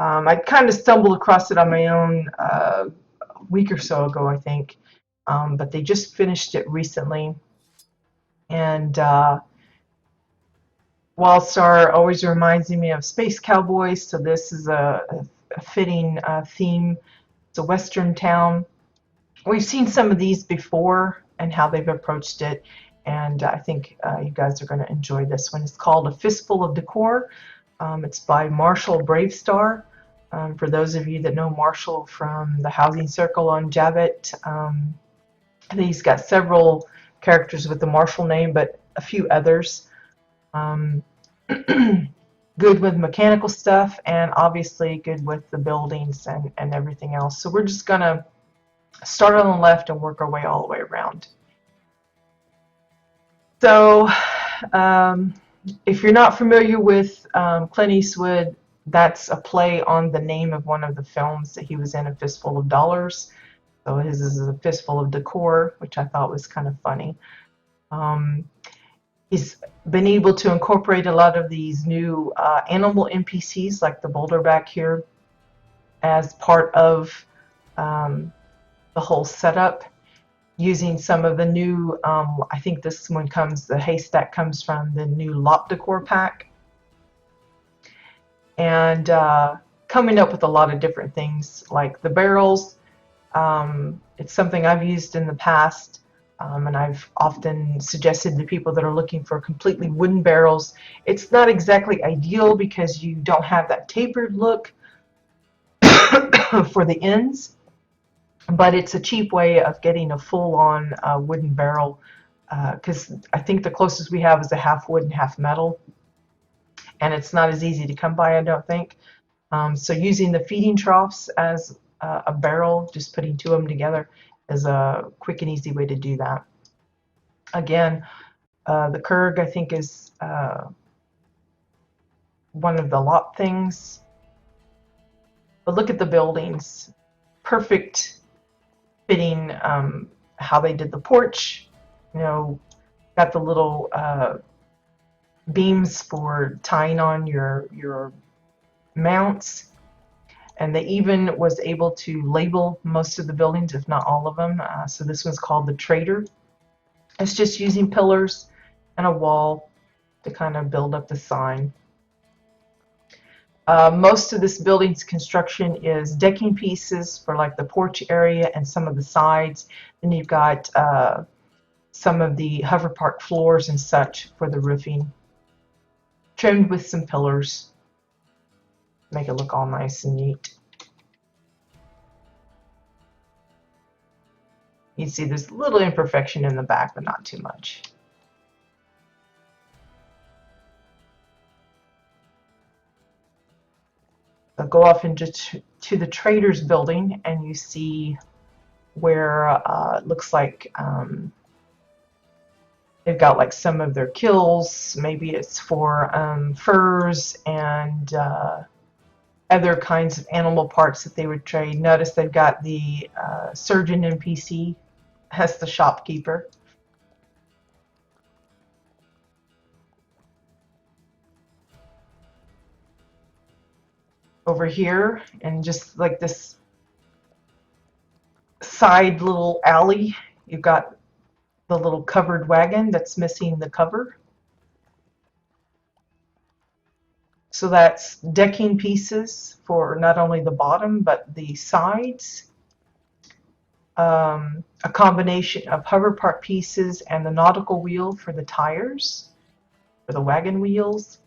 I kind of stumbled across it on my own a week or so ago, I think, but they just finished it recently. And WildStar always reminds me of Space Cowboys, so this is a fitting theme. It's a Western town. We've seen some of these before and how they've approached it, and I think you guys are going to enjoy this one. It's called A Fistful of Decor. It's by Marshall Bravestar. For those of you that know Marshall from the Housing Circle on Jabbit, I think he's got several characters with the Marshall name, but a few others. Um, good with mechanical stuff, and obviously good with the buildings and everything else. So we're just going to start on the left and work our way all the way around. So if you're not familiar with Clint Eastwood, that's a play on the name of one of the films that he was in, A Fistful of Dollars. So his is A Fistful of Decor, which I thought was kind of funny. He's been able to incorporate a lot of these new animal NPCs, like the boulder back here, as part of the whole setup, using some of the new, I think this one comes, the haystack comes from the new lot decor pack, and coming up with a lot of different things like the barrels. It's something I've used in the past, and I've often suggested to people that are looking for completely wooden barrels. It's not exactly ideal because you don't have that tapered look for the ends, but it's a cheap way of getting a full-on wooden barrel, because I think the closest we have is a half wood and half metal, and it's not as easy to come by, I don't think. So using the feeding troughs as a barrel, just putting two of them together, is a quick and easy way to do that. Again, the Kurg, I think, is one of the lot things. But look at the buildings. Perfect fitting, how they did the porch. You know, got the little beams for tying on your mounts. And they even was able to label most of the buildings, if not all of them. So this one's called the Trader. It's just using pillars and a wall to kind of build up the sign. Most of this building's construction is decking pieces for like the porch area and some of the sides. Then you've got some of the hover park floors and such for the roofing, trimmed with some pillars. Make it look all nice and neat. You see there's a little imperfection in the back, but not too much. So go off into to the Trader's building, and you see where it looks like they've got like some of their kills. Maybe it's for furs and other kinds of animal parts that they would trade. Notice they've got the surgeon NPC as the shopkeeper. Over here, and just like this side little alley, you've got the little covered wagon that's missing the cover. So that's decking pieces for not only the bottom but the sides. A combination of hover part pieces and the nautical wheel for the tires, for the wagon wheels.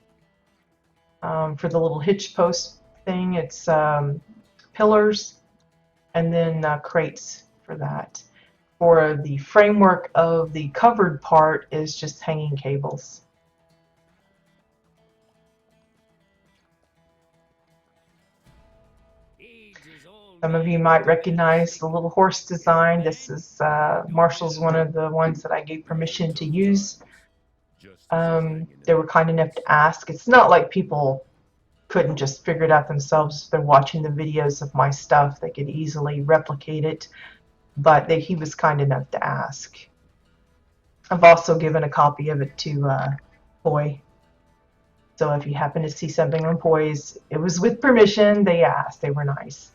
For the little hitch post thing, it's pillars, and then crates for that. For the framework of the covered part is just hanging cables. Some of you might recognize the little horse design. This is Marshall's, one of the ones that I gave permission to use. They were kind enough to ask. It's not like people couldn't just figure it out themselves. If they're watching the videos of my stuff, they could easily replicate it, but he was kind enough to ask. I've also given a copy of it to Boy. So if you happen to see something on Poise, it was with permission. They asked. They were nice.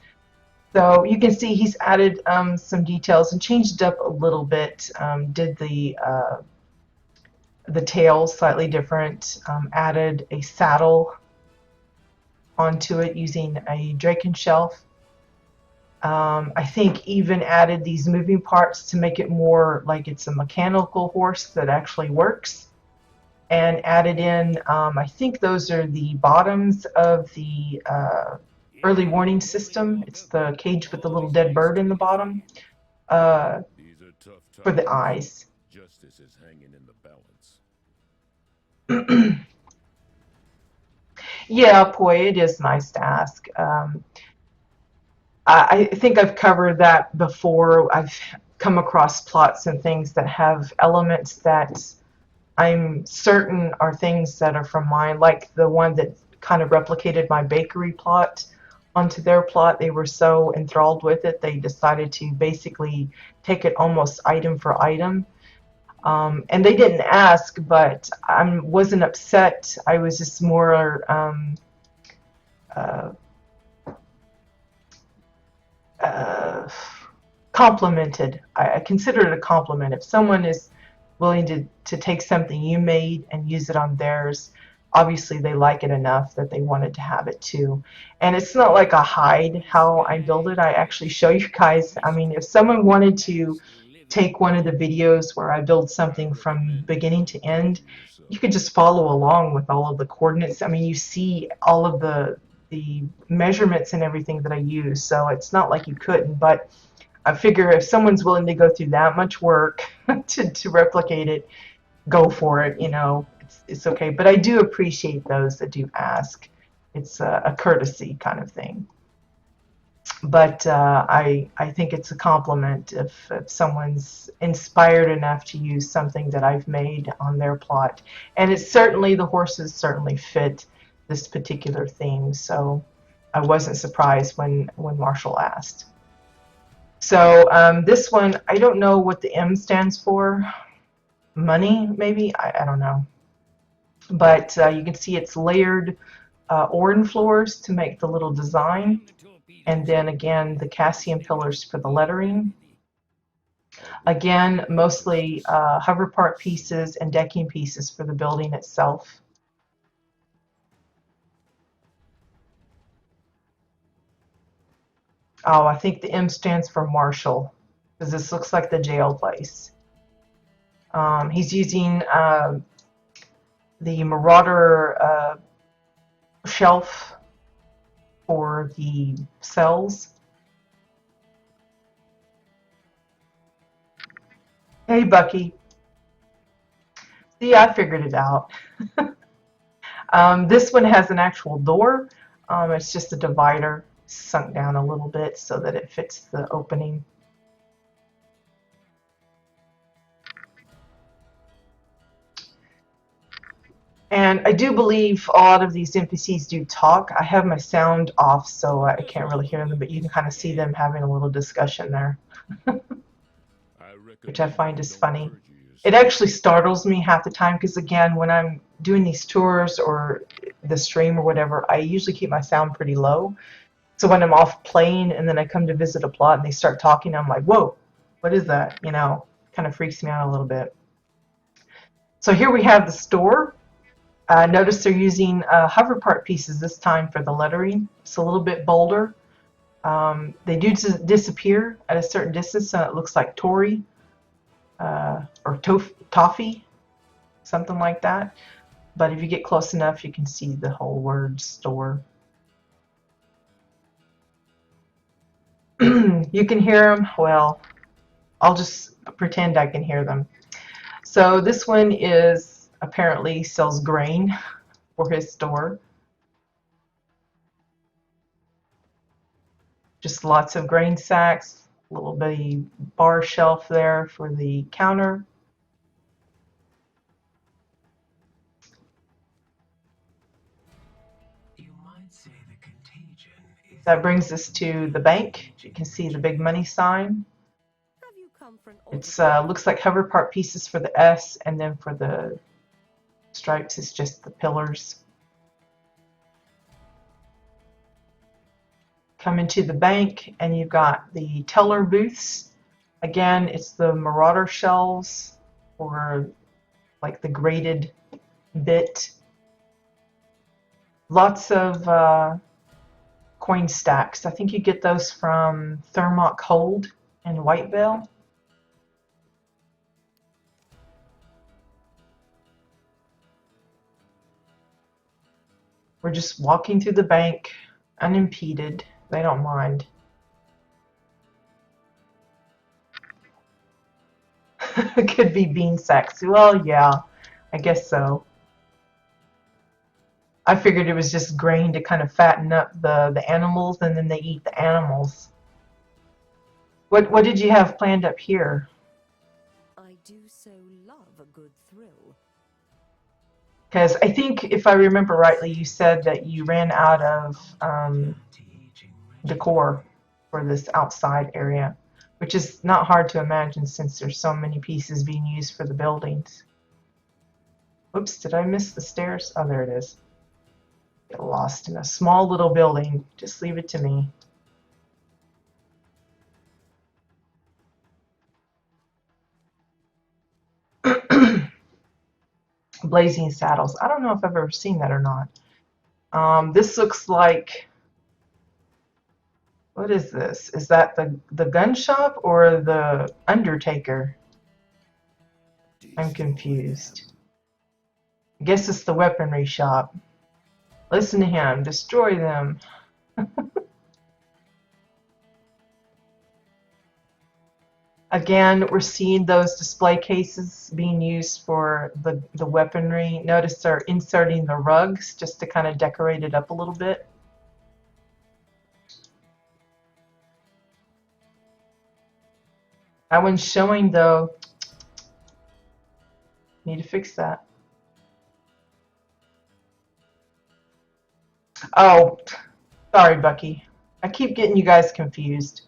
So you can see he's added some details and changed it up a little bit. Did the tail slightly different. Added a saddle onto it using a Draken shelf. I think even added these moving parts to make it more like it's a mechanical horse that actually works. And added in, I think those are the bottoms of the early warning system. It's the cage with the little dead bird in the bottom for the eyes. Justice is hanging in the balance. Yeah, boy, it is nice to ask. I think I've covered that before. I've come across plots and things that have elements that I'm certain are things that are from mine, like the one that kind of replicated my bakery plot onto their plot. They were so enthralled with it, they decided to basically take it almost item for item. And they didn't ask, but I wasn't upset. I was just more uh, complimented. I consider it a compliment. If someone is willing to take something you made and use it on theirs, obviously they like it enough that they wanted to have it too. And it's not like I hide how I build it. I actually show you guys. I mean, if someone wanted to take one of the videos where I build something from beginning to end, you could just follow along with all of the coordinates. I mean, you see all of the measurements and everything that I use, so it's not like you couldn't. But I figure if someone's willing to go through that much work to replicate it, go for it. You know, it's okay. But I do appreciate those that do ask. It's a courtesy kind of thing. But I think it's a compliment if someone's inspired enough to use something that I've made on their plot. And it's certainly, the horses certainly fit this particular theme, so I wasn't surprised when Marshall asked. So this one, I don't know what the M stands for. Money, maybe? I don't know. But you can see it's layered Orin floors to make the little design. And then again, the Cassian pillars for the lettering. Again, mostly hover part pieces and decking pieces for the building itself. Oh, I think the M stands for Marshall, because this looks like the jail place. He's using the Marauder shelf for the cells. Hey, Bucky. See, I figured it out. This one has an actual door. It's just a divider sunk down a little bit so that it fits the opening. And I do believe a lot of these NPCs do talk. I have my sound off, so I can't really hear them, but you can kind of see them having a little discussion there, which I find is funny. It actually startles me half the time because, again, when I'm doing these tours or the stream or whatever, I usually keep my sound pretty low. So when I'm off playing and then I come to visit a plot and they start talking, I'm like, whoa, what is that? You know, kind of freaks me out a little bit. So here we have the store. Notice they're using hover part pieces this time for the lettering. It's a little bit bolder. They do disappear at a certain distance, so it looks like Tory or Toffee, something like that. But if you get close enough, you can see the whole word store. You can hear them. Well, I'll just pretend I can hear them. So this one is apparently sells grain for his store. Just lots of grain sacks, a little bitty bar shelf there for the counter. That brings us to the bank. You can see the big money sign. It looks like hover part pieces for the S, and then for the stripes it's just the pillars. Come into the bank and you've got the teller booths. Again, it's the Marauder shelves, or like the graded bit. Lots of coin stacks. I think you get those from Thermok Hold in Whitevale. We're just walking through the bank unimpeded. They don't mind. Could be bean sacks. Well, yeah, I guess so. I figured it was just grain to kind of fatten up the animals, and then they eat the animals. What did you have planned up here? I do so love a good thrill. Because I think, if I remember rightly, you said that you ran out of decor for this outside area, which is not hard to imagine since there's so many pieces being used for the buildings. Oops, did I miss the stairs? Oh, there it is. Get lost in a small little building. Just leave it to me. Blazing Saddles. I don't know if I've ever seen that or not. This looks like, what is this? Is that the gun shop or the Undertaker? I'm confused. I guess it's the weaponry shop. Listen to him. Destroy them. Again, we're seeing those display cases being used for the weaponry. Notice they're inserting the rugs just to kind of decorate it up a little bit. That one's showing though. Need to fix that. Oh, sorry, Bucky. I keep getting you guys confused.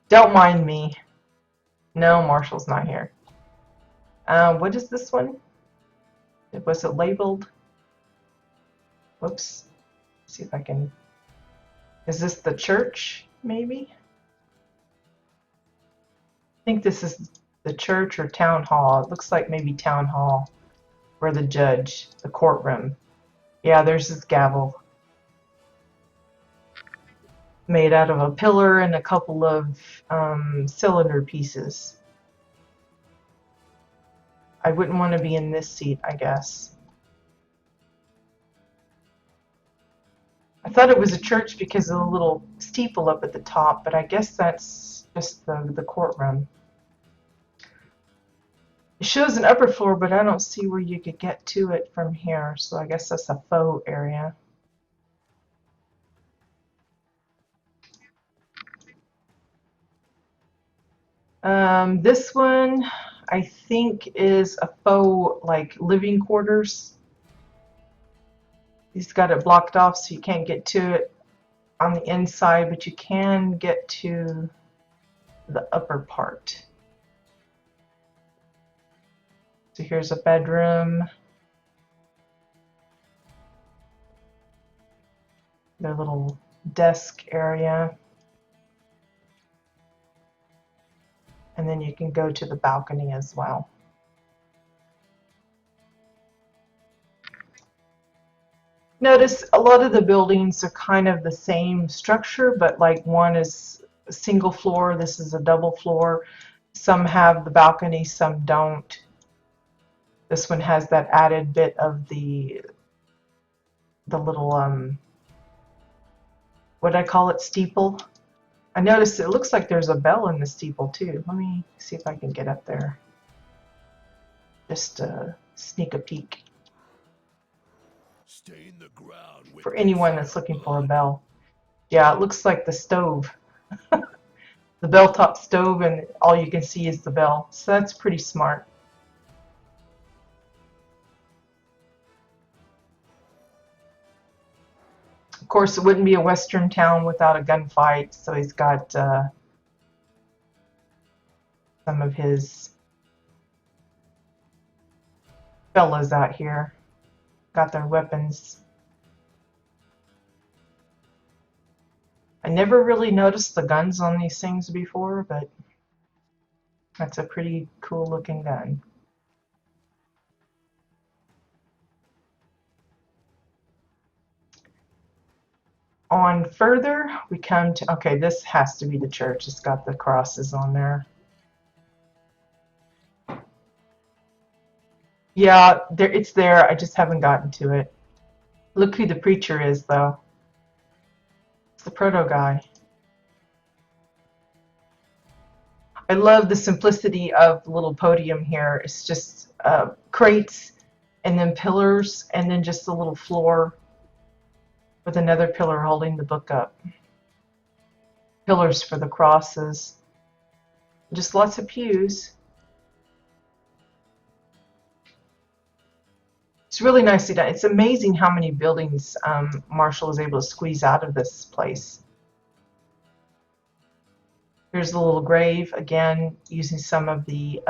Don't mind me. No, Marshall's not here. What is this one? Was it labeled? Whoops. See if I can. Is this the church, maybe? I think this is the church or town hall. It looks like maybe town hall, where the judge, the courtroom. Yeah, there's his gavel. Made out of a pillar and a couple of cylinder pieces. I wouldn't want to be in this seat, I guess. I thought it was a church because of the little steeple up at the top, but I guess that's just the courtroom. It shows an upper floor, but I don't see where you could get to it from here, so I guess that's a faux area. This one, I think, is a faux, like, living quarters. He's got it blocked off so you can't get to it on the inside, but you can get to the upper part. So here's a bedroom. Their little desk area. And then you can go to the balcony as well. Notice a lot of the buildings are kind of the same structure, but like one is a single floor, this is a double floor. Some have the balcony, some don't. This one has that added bit of the little, what do I call it, steeple? I noticed it looks like there's a bell in the steeple too. Let me see if I can get up there. Just sneak a peek. Stay in the ground with For anyone that's looking for a bell. Yeah, it looks like the stove. The bell top stove, and all you can see is the bell. So that's pretty smart. Of course, it wouldn't be a western town without a gunfight, so he's got some of his fellas out here. Got their weapons. I never really noticed the guns on these things before, but that's a pretty cool looking gun. On further, we come to, okay, this has to be the church. It's got the crosses on there. Yeah, there, it's there. I just haven't gotten to it. Look who the preacher is, though. It's the proto guy. I love the simplicity of the little podium here. It's just crates and then pillars and then just a little floor with another pillar holding the book up. Pillars for the crosses. Just lots of pews. It's really nicely done. It's amazing how many buildings Marshall is able to squeeze out of this place. Here's the little grave, again, using some of the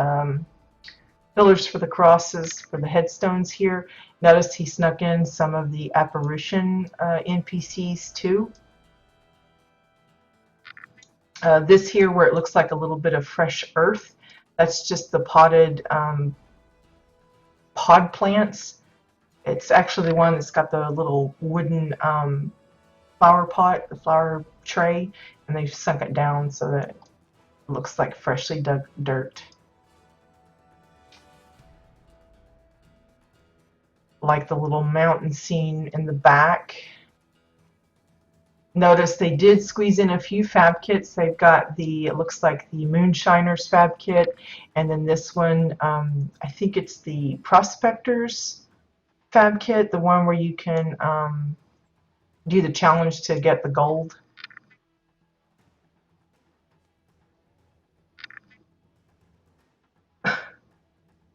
pillars for the crosses, for the headstones here. Notice he snuck in some of the apparition NPCs too. This here, where it looks like a little bit of fresh earth, that's just the potted pod plants. It's actually the one that's got the little wooden flower pot, the flower tray, and they've sunk it down so that it looks like freshly dug dirt. Like the little mountain scene in the back. Notice they did squeeze in a few fab kits. They've got the, it looks like the Moonshiners fab kit, and then this one, I think it's the Prospectors fab kit, the one where you can do the challenge to get the gold.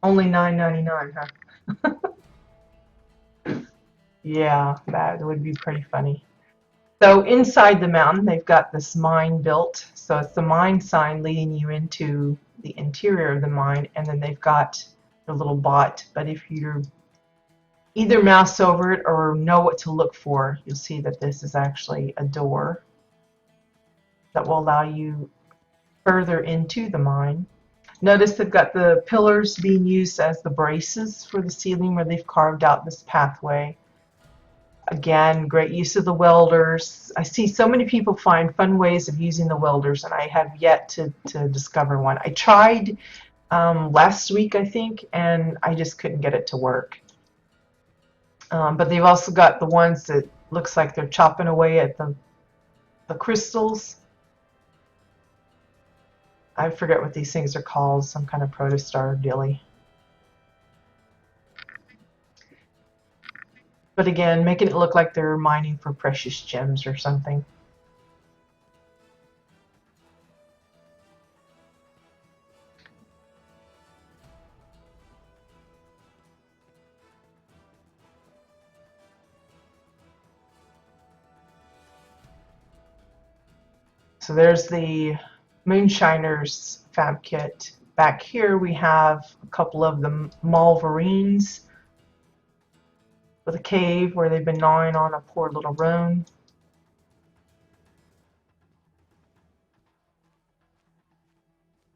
Only $9.99, huh? Yeah, that would be pretty funny. So inside the mountain, they've got this mine built. So it's the mine sign leading you into the interior of the mine, and then they've got the little bot. But if you either mouse over it or know what to look for, you'll see that this is actually a door that will allow you further into the mine. Notice they've got the pillars being used as the braces for the ceiling where they've carved out this pathway. Again, great use of the welders. I see so many people find fun ways of using the welders, and I have yet to discover one. I tried last week, I think, and I just couldn't get it to work. But they've also got the ones that looks like they're chopping away at the crystals. I forget what these things are called, some kind of protostar dilly. But again, making it look like they're mining for precious gems or something. So there's the Moonshiners fab kit. Back here we have a couple of the Malverines with a cave where they've been gnawing on a poor little roan.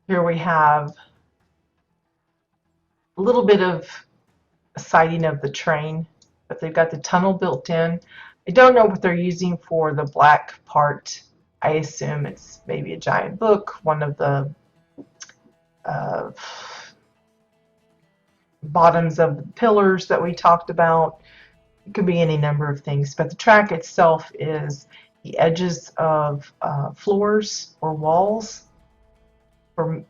Here we have a little bit of a sighting of the train, but they've got the tunnel built in. I don't know what they're using for the black part. I assume it's maybe a giant book, one of the bottoms of the pillars that we talked about. It could be any number of things, but the track itself is the edges of floors or walls for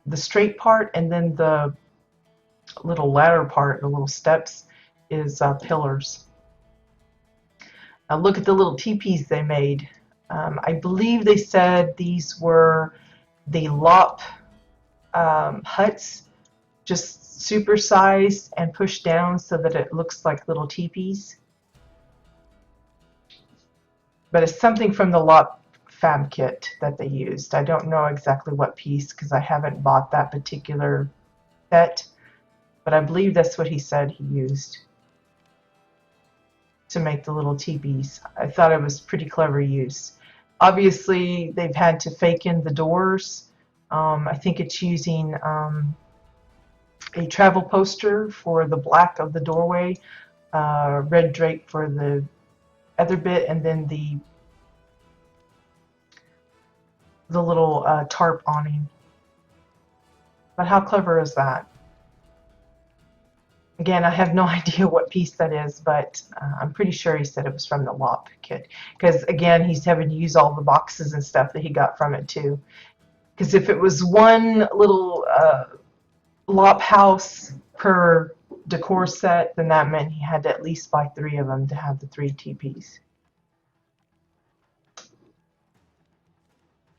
the straight part, and then the little ladder part, the little steps, is pillars. Now look at the little teepees they made. I believe they said these were the lop huts, just supersized and pushed down so that it looks like little teepees. But it's something from the lop fab kit that they used. I don't know exactly what piece because I haven't bought that particular set, but I believe that's what he said he used to make the little teepees. I thought it was pretty clever use. Obviously, they've had to fake in the doors. I think it's using a travel poster for the black of the doorway, red drape for the other bit, and then the little tarp awning. But how clever is that? Again, I have no idea what piece that is, but I'm pretty sure he said it was from the LOP kit. Because again, he's having to use all the boxes and stuff that he got from it too. Because if it was one little LOP house per decor set, then that meant he had to at least buy 3 of them to have the 3 TPs.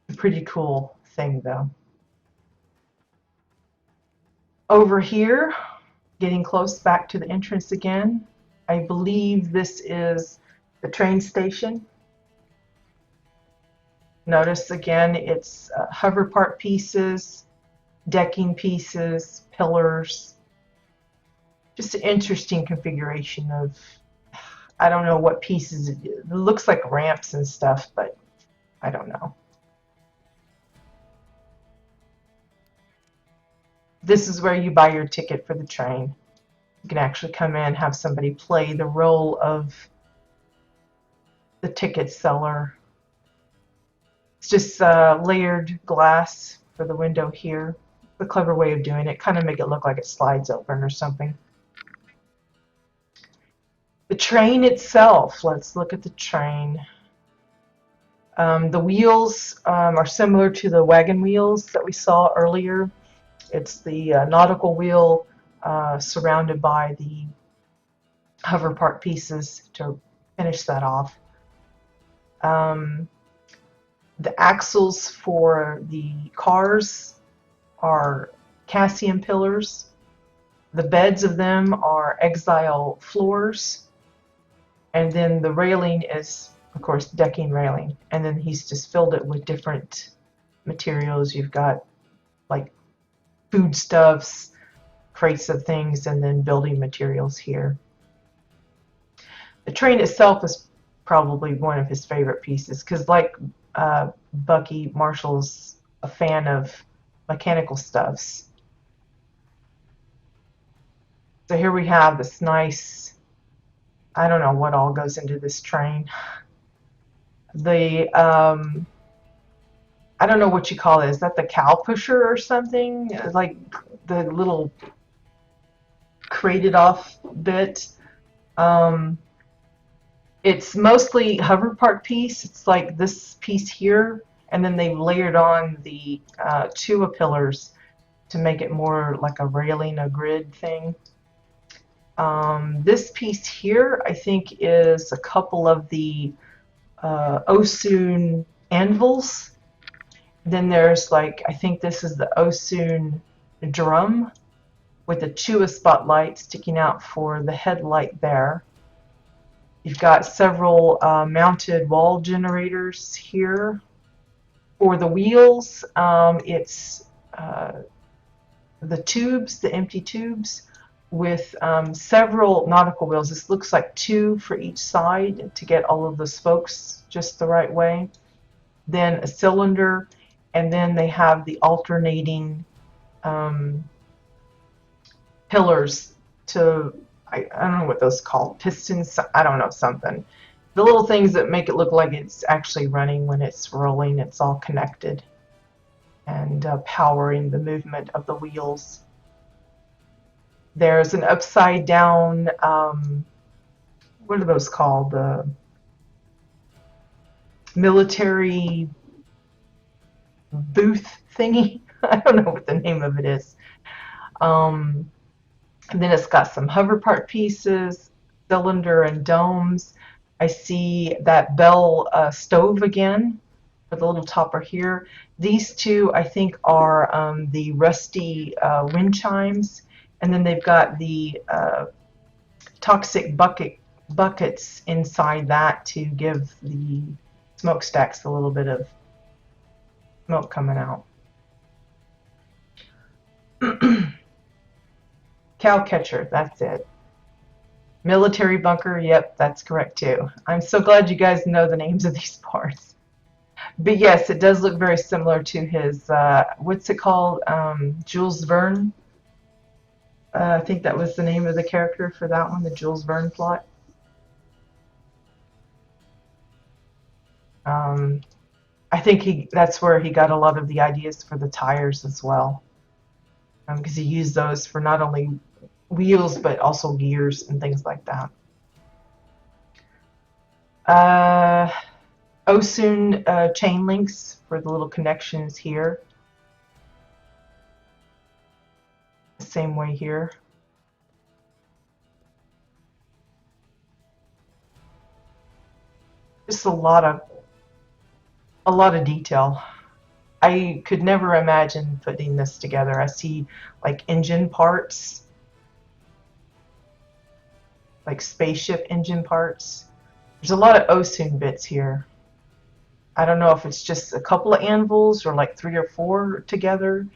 A pretty cool thing though. Over here, getting close back to the entrance again, I believe this is the train station. Notice again, it's hover part pieces, decking pieces, pillars. Just an interesting configuration of, I don't know what pieces it is. It looks like ramps and stuff, but I don't know. This is where you buy your ticket for the train. You can actually come in, have somebody play the role of the ticket seller. It's just layered glass for the window here. A clever way of doing it. Kind of make it look like it slides open or something. The train itself, let's look at the train. The wheels are similar to the wagon wheels that we saw earlier. It's the nautical wheel surrounded by the hover part pieces to finish that off. The axles for the cars are Cassian pillars. The beds of them are exile floors. And then the railing is, of course, decking railing. And then he's just filled it with different materials. You've got like foodstuffs, crates of things, and then building materials here. The train itself is probably one of his favorite pieces because, like Bucky, Marshall's a fan of mechanical stuffs. So here we have this nice, I don't know what all goes into this train. The I don't know what you call it. Is that the cow pusher or something? Like the little crated off bit. It's mostly hover part piece. It's like this piece here, and then they've layered on the two pillars to make it more like a railing, a grid thing. This piece here, I think, is a couple of the Osun anvils. Then there's like, I think this is the Osun drum with the Chua spotlight sticking out for the headlight there. You've got several mounted wall generators here. For the wheels, it's the tubes, the empty tubes, with several nautical wheels. This looks like 2 for each side to get all of the spokes just the right way. Then a cylinder, and then they have the alternating pillars to, I don't know what those called, pistons, I don't know, something. The little things that make it look like it's actually running when it's rolling. It's all connected and powering the movement of the wheels. There's an upside down, what are those called? The military booth thingy. I don't know what the name of it is. And then it's got some hover part pieces, cylinder and domes. I see that bell stove again with a little topper here. These two, I think, are the rusty wind chimes. And then they've got the toxic buckets inside that to give the smokestacks a little bit of smoke coming out. Cow catcher, that's it. Military bunker, yep, that's correct too. I'm so glad you guys know the names of these parts. But yes, it does look very similar to his, what's it called? Jules Verne. I think that was the name of the character for that one, the Jules Verne plot. I think that's where he got a lot of the ideas for the tires as well, because he used those for not only wheels but also gears and things like that. OSUN chain links for the little connections here. Same way here. Just a lot of detail. I could never imagine putting this together. I see like engine parts, like spaceship engine parts. There's a lot of OSUN bits here. I don't know if it's just a couple of anvils or like 3 or 4 together.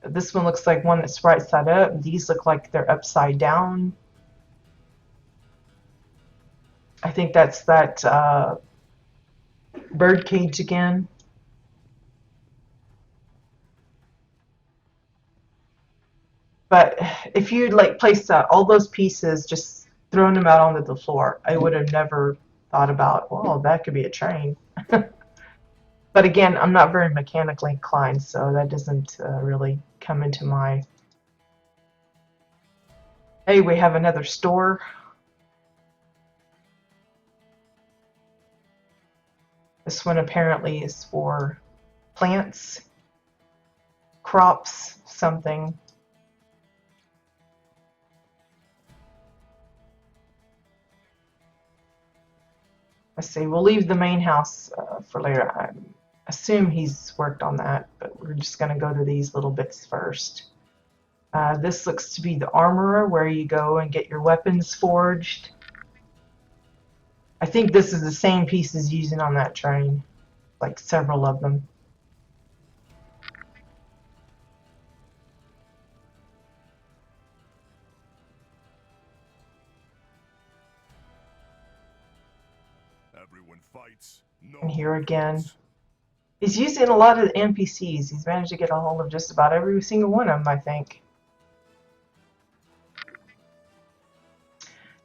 This one looks like one that's right side up. These look like they're upside down. I think that's that bird cage again. But if you'd like placed all those pieces, just thrown them out onto the floor, I would have never thought about, well, that could be a train. But again, I'm not very mechanically inclined, so that doesn't really come into my... Hey, we have another store. This one apparently is for plants, crops, something. Let's see, we'll leave the main house for later. I assume he's worked on that, but we're just going to go to these little bits first. This looks to be the armorer, where you go and get your weapons forged. I think this is the same pieces using on that train, like several of them. Everyone fights. No And here one again. wins. He's using a lot of the NPCs. He's managed to get a hold of just about every single one of them, I think.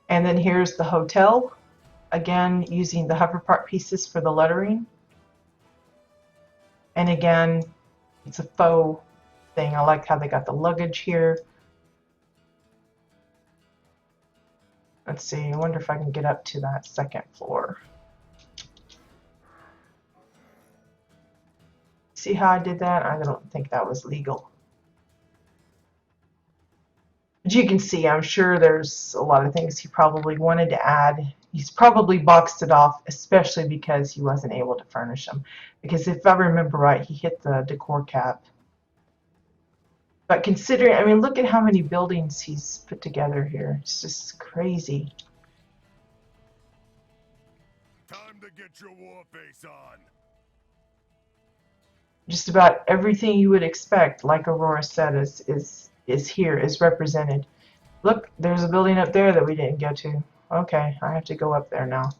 And then here's the hotel. Again, using the hover part pieces for the lettering. And again, it's a faux thing. I like how they got the luggage here. Let's see, I wonder if I can get up to that second floor. See how I did that? I don't think that was legal. But you can see, I'm sure there's a lot of things he probably wanted to add. He's probably boxed it off, especially because he wasn't able to furnish them. Because if I remember right, he hit the decor cap. But considering, I mean, look at how many buildings he's put together here. It's just crazy. Time to get your war face on. Just about everything you would expect, like Aurora said, is here, is represented. Look, there's a building up there that we didn't go to. Okay, I have to go up there now.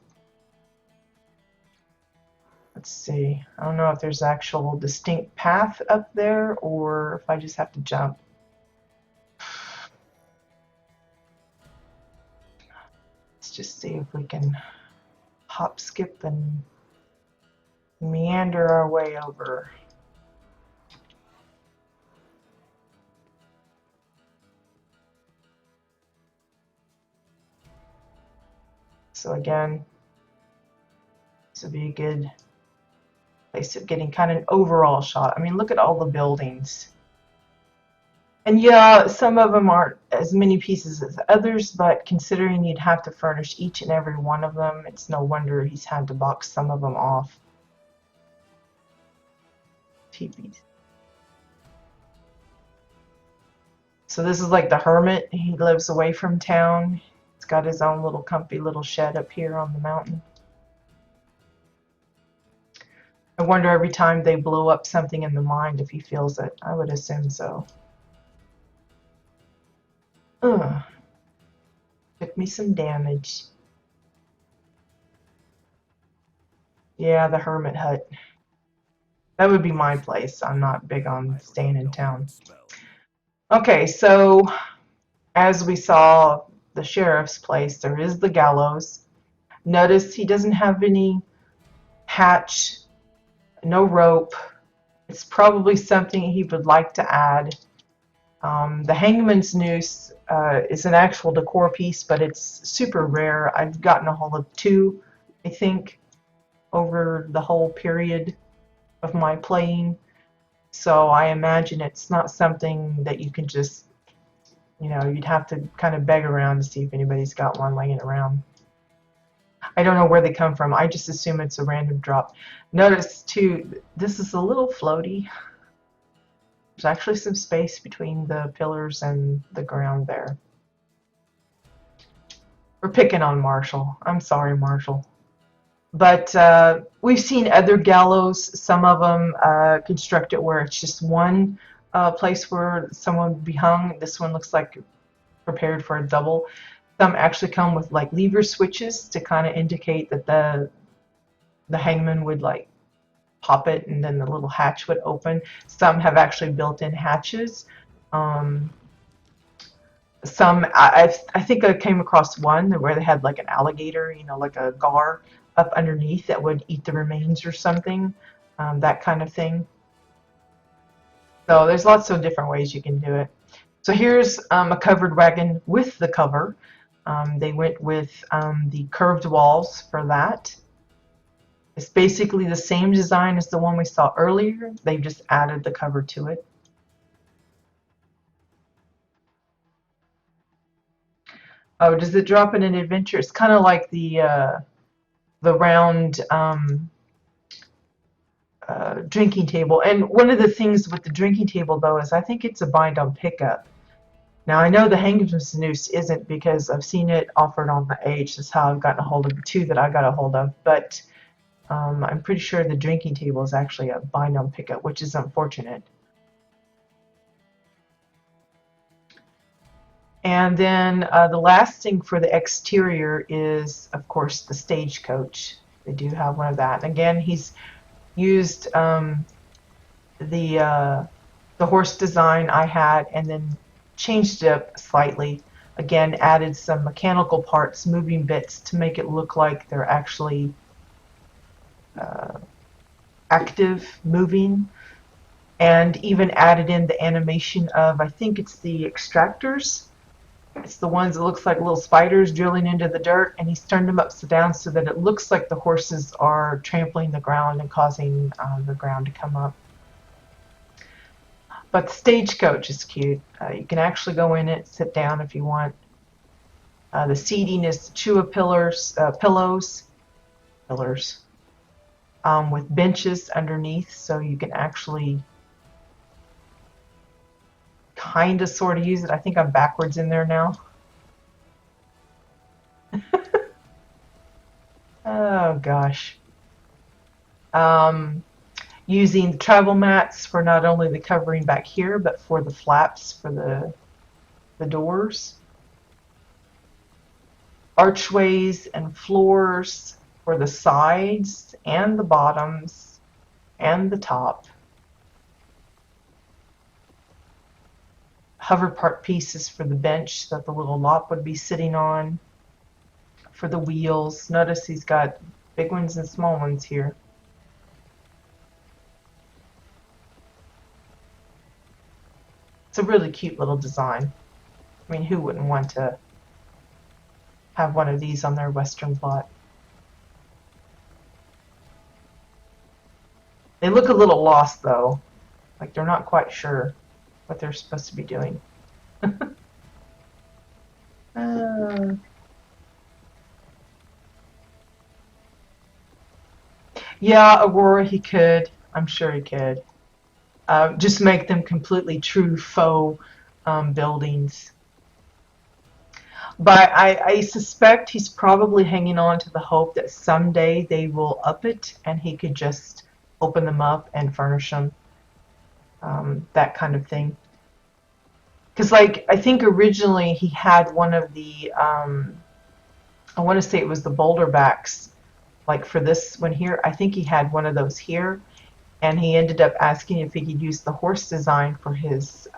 Let's see. I don't know if there's actual distinct path up there or if I just have to jump. Let's just see if we can hop, skip, and meander our way over. So again, this would be a good place of getting kind of an overall shot. I mean, look at all the buildings. And yeah, some of them aren't as many pieces as others, but considering you'd have to furnish each and every one of them, it's no wonder he's had to box some of them off. TVs. So this is like the hermit. He lives away from town. He's got his own little comfy little shed up here on the mountain. I wonder every time they blow up something in the mine if he feels it. I would assume so. Ugh. Took me some damage. Yeah, the hermit hut. That would be my place. I'm not big on staying in town. Smell. Okay, so as we saw the sheriff's place, there is the gallows. Notice he doesn't have any hatch, no rope. It's probably something he would like to add. The hangman's noose is an actual decor piece, but it's super rare. I've gotten a hold of 2, I think, over the whole period of my playing. So I imagine it's not something that you can just, you'd have to kind of beg around to see if anybody's got one laying around. I don't know where they come from. I just assume it's a random drop. Notice too, this is a little floaty. There's actually some space between the pillars and the ground there. We're picking on Marshall. I'm sorry, Marshall. But we've seen other gallows. Some of them construct it where it's just one place where someone would be hung. This one looks like prepared for a double. Some actually come with like lever switches to kind of indicate that the hangman would like pop it and then the little hatch would open. Some have actually built-in hatches. Some I think I came across one where they had like an alligator, like a gar up underneath that would eat the remains or something, that kind of thing. So there's lots of different ways you can do it. So here's a covered wagon with the cover. They went with the curved walls for that. It's basically the same design as the one we saw earlier. They've just added the cover to it. Oh, does it drop in an adventure? It's kind of like the round drinking table. And one of the things with the drinking table, though, is I think it's a bind-on pickup. Now, I know the hangman's noose isn't because I've seen it offered on the H. That's how I've gotten a hold of the 2 that I got a hold of. But I'm pretty sure the drinking table is actually a bind-on pickup, which is unfortunate. And then the last thing for the exterior is, of course, the stagecoach. They do have one of that. And again, he's used the horse design I had and then changed it up slightly. Again, added some mechanical parts, moving bits to make it look like they're actually active, moving, and even added in the animation of, I think it's the extractors. It's the ones that looks like little spiders drilling into the dirt, and he's turned them upside down so that it looks like the horses are trampling the ground and causing the ground to come up. But the stagecoach is cute. You can actually go in it, sit down if you want. The seating is Chua pillows, with benches underneath, so you can actually kind of sort of use it. I think I'm backwards in there now. Oh gosh. Using the travel mats for not only the covering back here, but for the flaps for the doors. Archways and floors for the sides and the bottoms and the top. Hover part pieces for the bench that the little lop would be sitting on. For the wheels. Notice he's got big ones and small ones here. It's a really cute little design. I mean, who wouldn't want to have one of these on their western plot? They look a little lost, though. Like they're not quite sure what they're supposed to be doing. Yeah, Aurora, he could. I'm sure he could. Just make them completely true faux buildings. But I suspect he's probably hanging on to the hope that someday they will up it and he could just open them up and furnish them. That kind of thing. Because, like, I think originally he had one of the, I want to say it was the boulder backs, like for this one here. I think he had one of those here. and he ended up asking if he could use the horse design for his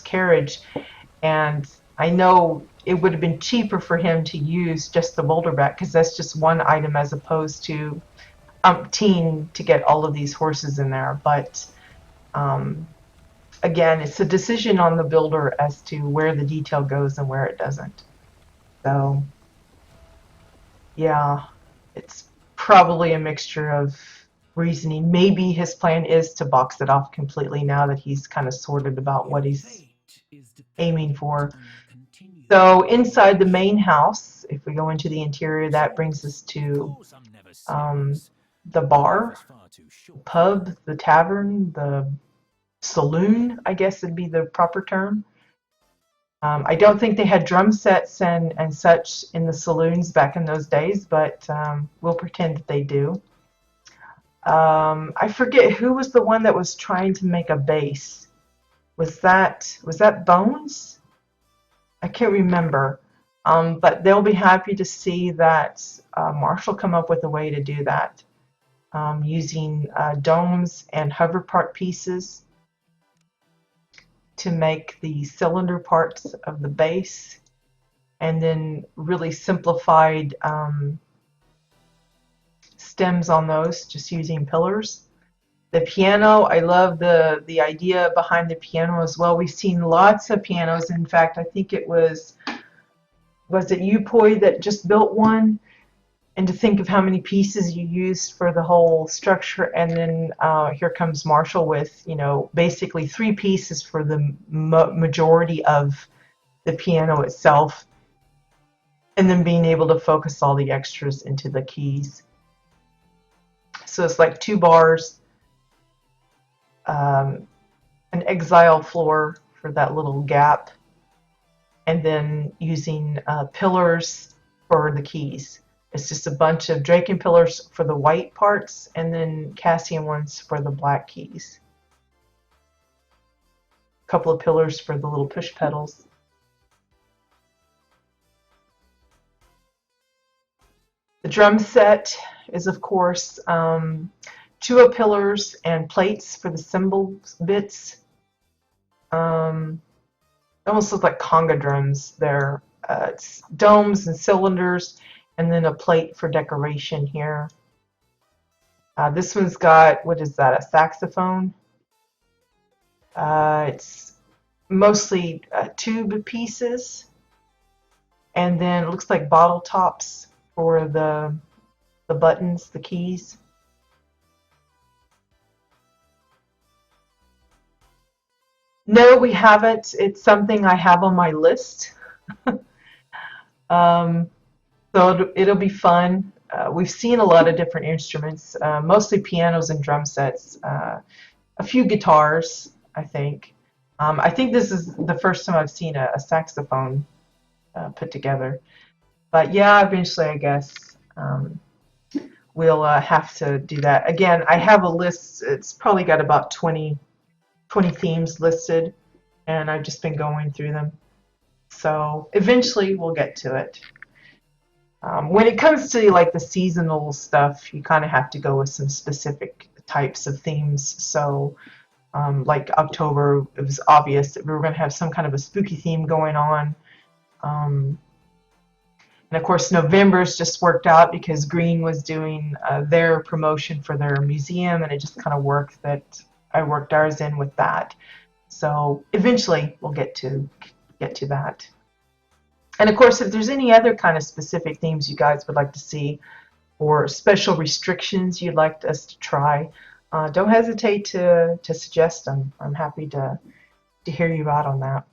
carriage. And I know it would have been cheaper for him to use just the boulder back because that's just one item as opposed to umpteen to get all of these horses in there. But again, it's a decision on the builder as to where the detail goes and where it doesn't. So yeah, it's probably a mixture of reasoning. Maybe his plan is to box it off completely now that he's kind of sorted about what he's aiming for. So inside the main house, if we go into the interior, that brings us to the bar, pub, the tavern, the saloon, I guess would be the proper term. I don't think they had drum sets and such in the saloons back in those days, but we'll pretend that they do. I forget who was the one that was trying to make a bass. Was that Bones? I can't remember. But they'll be happy to see that Marshall come up with a way to do that using domes and hover part pieces to make the cylinder parts of the base, and then really simplified stems on those, just using pillars. The piano, I love the idea behind the piano as well. We've seen lots of pianos. In fact, I think it was it Upoi that just built one? And to think of how many pieces you used for the whole structure, and then here comes Marshall with, you know, basically 3 pieces for the majority of the piano itself, and then being able to focus all the extras into the keys. So it's like 2 bars, an exile floor for that little gap, and then using pillars for the keys. It's just a bunch of Draken pillars for the white parts and then Cassian ones for the black keys. A couple of pillars for the little push pedals. The drum set is, of course, 2 pillars and plates for the cymbal bits. Almost look like conga drums there. It's domes and cylinders, and then a plate for decoration here. This one's got, what is that, a saxophone? It's mostly tube pieces, and then it looks like bottle tops for the buttons, the keys. No, we haven't. It's something I have on my list. So it'll be fun. We've seen a lot of different instruments, mostly pianos and drum sets, a few guitars, I think. I think this is the first time I've seen a saxophone put together. But yeah, eventually I guess we'll have to do that. Again, I have a list. It's probably got about 20 themes listed, and I've just been going through them. So eventually we'll get to it. When it comes to like the seasonal stuff, you kind of have to go with some specific types of themes. So like October, it was obvious that we were going to have some kind of a spooky theme going on. And of course, November's just worked out because Green was doing their promotion for their museum, and it just kind of worked that I worked ours in with that. So eventually we'll get to that. And of course, if there's any other kind of specific themes you guys would like to see, or special restrictions you'd like us to try, don't hesitate to suggest them. I'm happy to hear you out on that.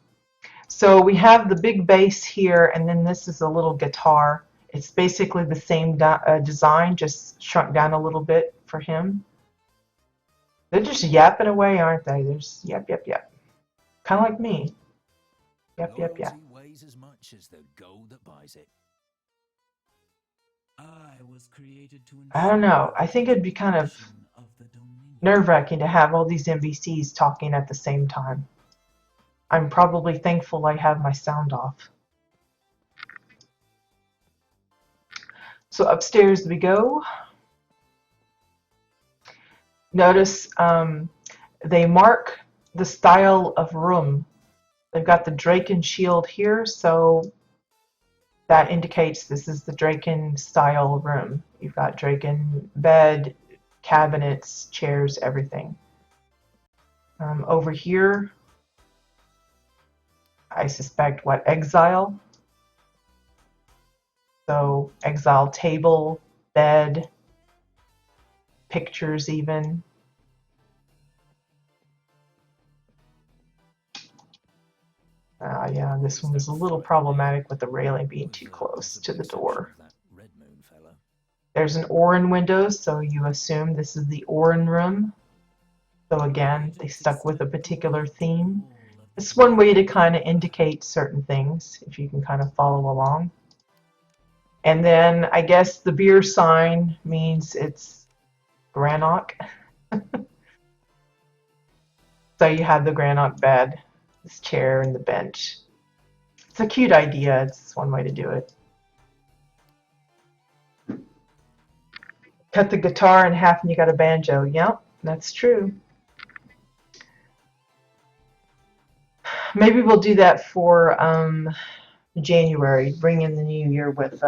So we have the big bass here, and then this is a little guitar. It's basically the same design, just shrunk down a little bit for him. They're just yapping away, aren't they? They're just yap, yap, yap. Kind of like me. Yep, yep, yep. Weighs as much as the gold that buys it. I don't know. I think it'd be kind of nerve-wracking to have all these NPCs talking at the same time. I'm probably thankful I have my sound off. So upstairs we go. Notice they mark the style of room. They've got the Draken shield here, so that indicates this is the Draken style room. You've got Draken bed, cabinets, chairs, everything. Over here, I suspect what, exile? So exile table, bed, pictures even. Yeah, this one was a little problematic with the railing being too close to the door. There's an Orin window, so you assume this is the Orin room. So again, they stuck with a particular theme. It's one way to kind of indicate certain things, if you can kind of follow along. And then I guess the beer sign means it's Grannock. So you have the Grannock bed, this chair, and the bench. It's a cute idea. It's one way to do it. Cut the guitar in half and you got a banjo. Yep, that's true. Maybe we'll do that for January. Bring in the new year with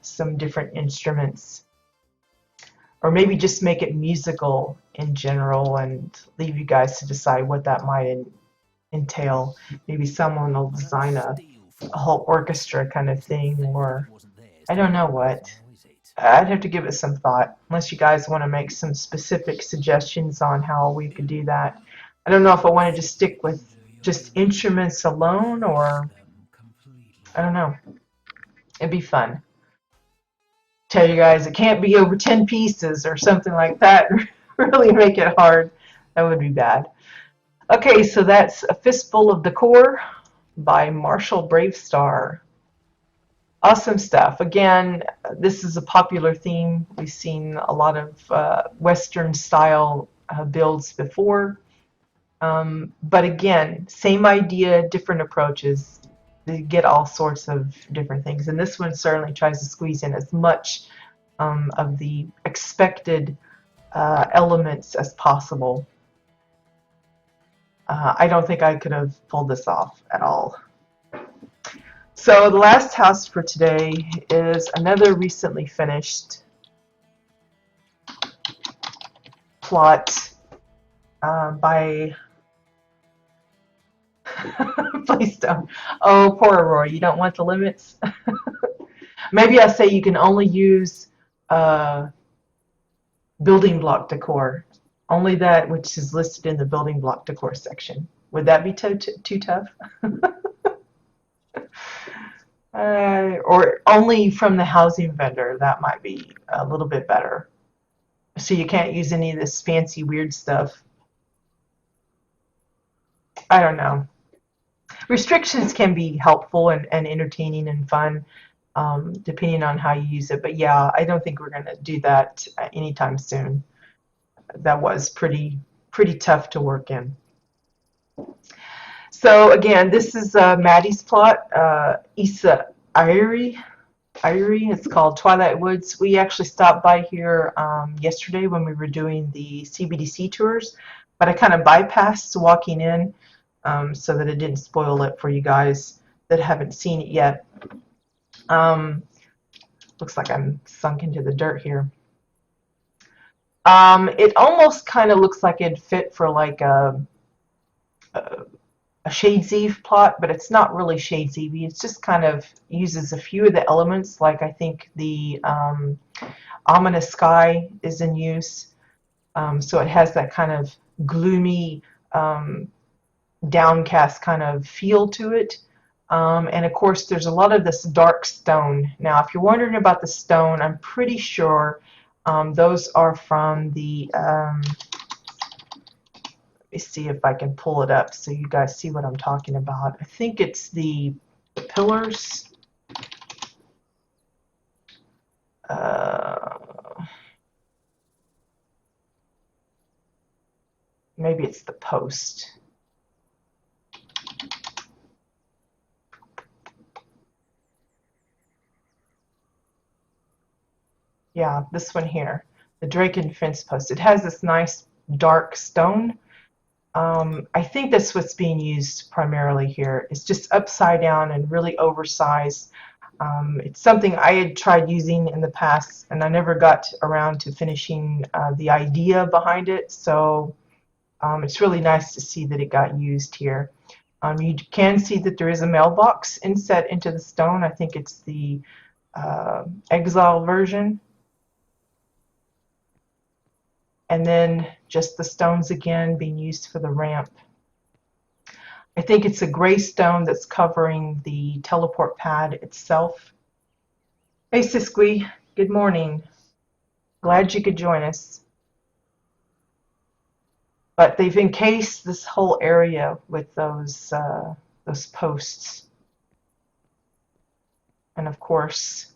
some different instruments. Or maybe just make it musical in general and leave you guys to decide what that might entail. Maybe someone will design a whole orchestra kind of thing, or I don't know what. I'd have to give it some thought, unless you guys want to make some specific suggestions on how we could do that. I don't know if I wanted to stick with just instruments alone, or I don't know. It'd be fun. Tell you guys it can't be over 10 pieces or something like that. Really make it hard. That would be bad. Okay, so that's A Fistful of Decor by Marshall Bravestar. Awesome stuff. Again, this is a popular theme. We've seen a lot of Western style builds before. But again, same idea, different approaches. They get all sorts of different things. And this one certainly tries to squeeze in as much of the expected elements as possible. I don't think I could have pulled this off at all. So the last house for today is another recently finished plot by please don't. Oh, poor Aurora, you don't want the limits? Maybe I'll say you can only use building block decor. Only that which is listed in the building block decor section. Would that be too tough? Or only from the housing vendor. That might be a little bit better. So you can't use any of this fancy weird stuff. I don't know. Restrictions can be helpful and entertaining and fun, depending on how you use it. But yeah, I don't think we're going to do that anytime soon. That was pretty tough to work in. So again, this is Maddie's plot, Issa Irie. It's called Twilight Woods. We actually stopped by here yesterday when we were doing the CBDC tours, but I kind of bypassed walking in so that it didn't spoil it for you guys that haven't seen it yet. Looks like I'm sunk into the dirt here. It almost kind of looks like it'd fit for like a Shades Eve plot, but it's not really Shades Eve. It's just kind of uses a few of the elements, like I think the ominous sky is in use. So it has that kind of gloomy, downcast kind of feel to it. And of course, there's a lot of this dark stone. Now, if you're wondering about the stone, I'm pretty sure those are from the let me see if I can pull it up so you guys see what I'm talking about. I think it's the pillars. Maybe it's the post. Yeah, this one here. the Draken fence post. It has this nice dark stone. I think that's what's being used primarily here. It's just upside down and really oversized. It's something I had tried using in the past, and I never got around to finishing the idea behind it. So it's really nice to see that it got used here. You can see that there is a mailbox inset into the stone. I think it's the exile version. And then just the stones again being used for the ramp. I think it's a gray stone that's covering the teleport pad itself. Hey Siskwi, good morning. Glad you could join us. But they've encased this whole area with those posts. And of course,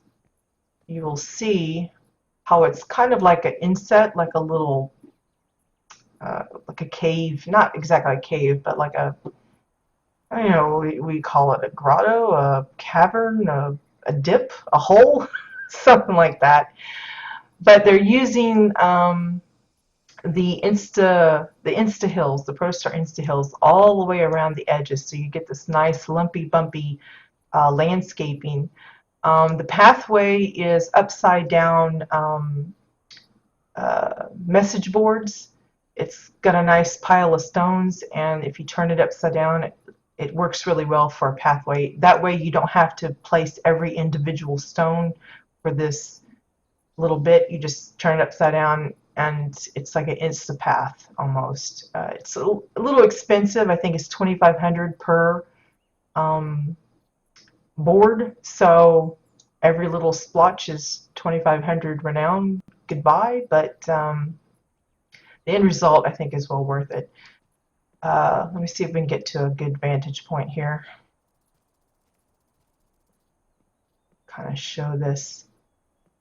you will see how it's kind of like an inset, like a little, like a cave, not exactly a cave, but like a, I don't know, we call it a grotto, a cavern, a dip, a hole, something like that. But they're using the Insta hills, the ProStar Insta hills, all the way around the edges, so you get this nice lumpy, bumpy landscaping. The pathway is upside down message boards. It's got a nice pile of stones, and if you turn it upside down, it works really well for a pathway. That way you don't have to place every individual stone for this little bit. You just turn it upside down, and it's like an Insta path almost. It's a little expensive. I think it's $2,500 per board. So every little splotch is $2,500 renown. Goodbye. But the end result, I think, is well worth it. Let me see if we can get to a good vantage point here. Kind of show this.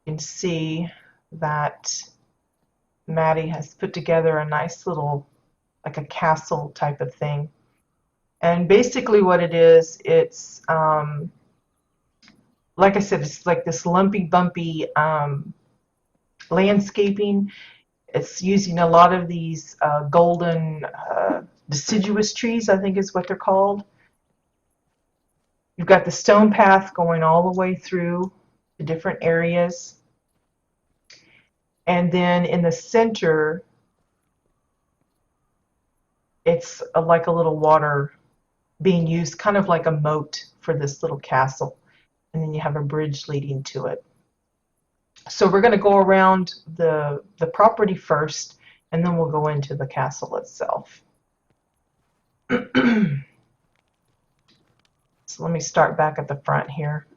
You can see that Maddie has put together a nice little, like a castle type of thing. And basically what it is, it's, like I said, it's like this lumpy, bumpy landscaping. It's using a lot of these golden deciduous trees, I think is what they're called. You've got the stone path going all the way through the different areas. And then in the center, it's like a little water being used, kind of like a moat for this little castle. And then you have a bridge leading to it. So we're going to go around the property first, and then we'll go into the castle itself. So let me start back at the front here.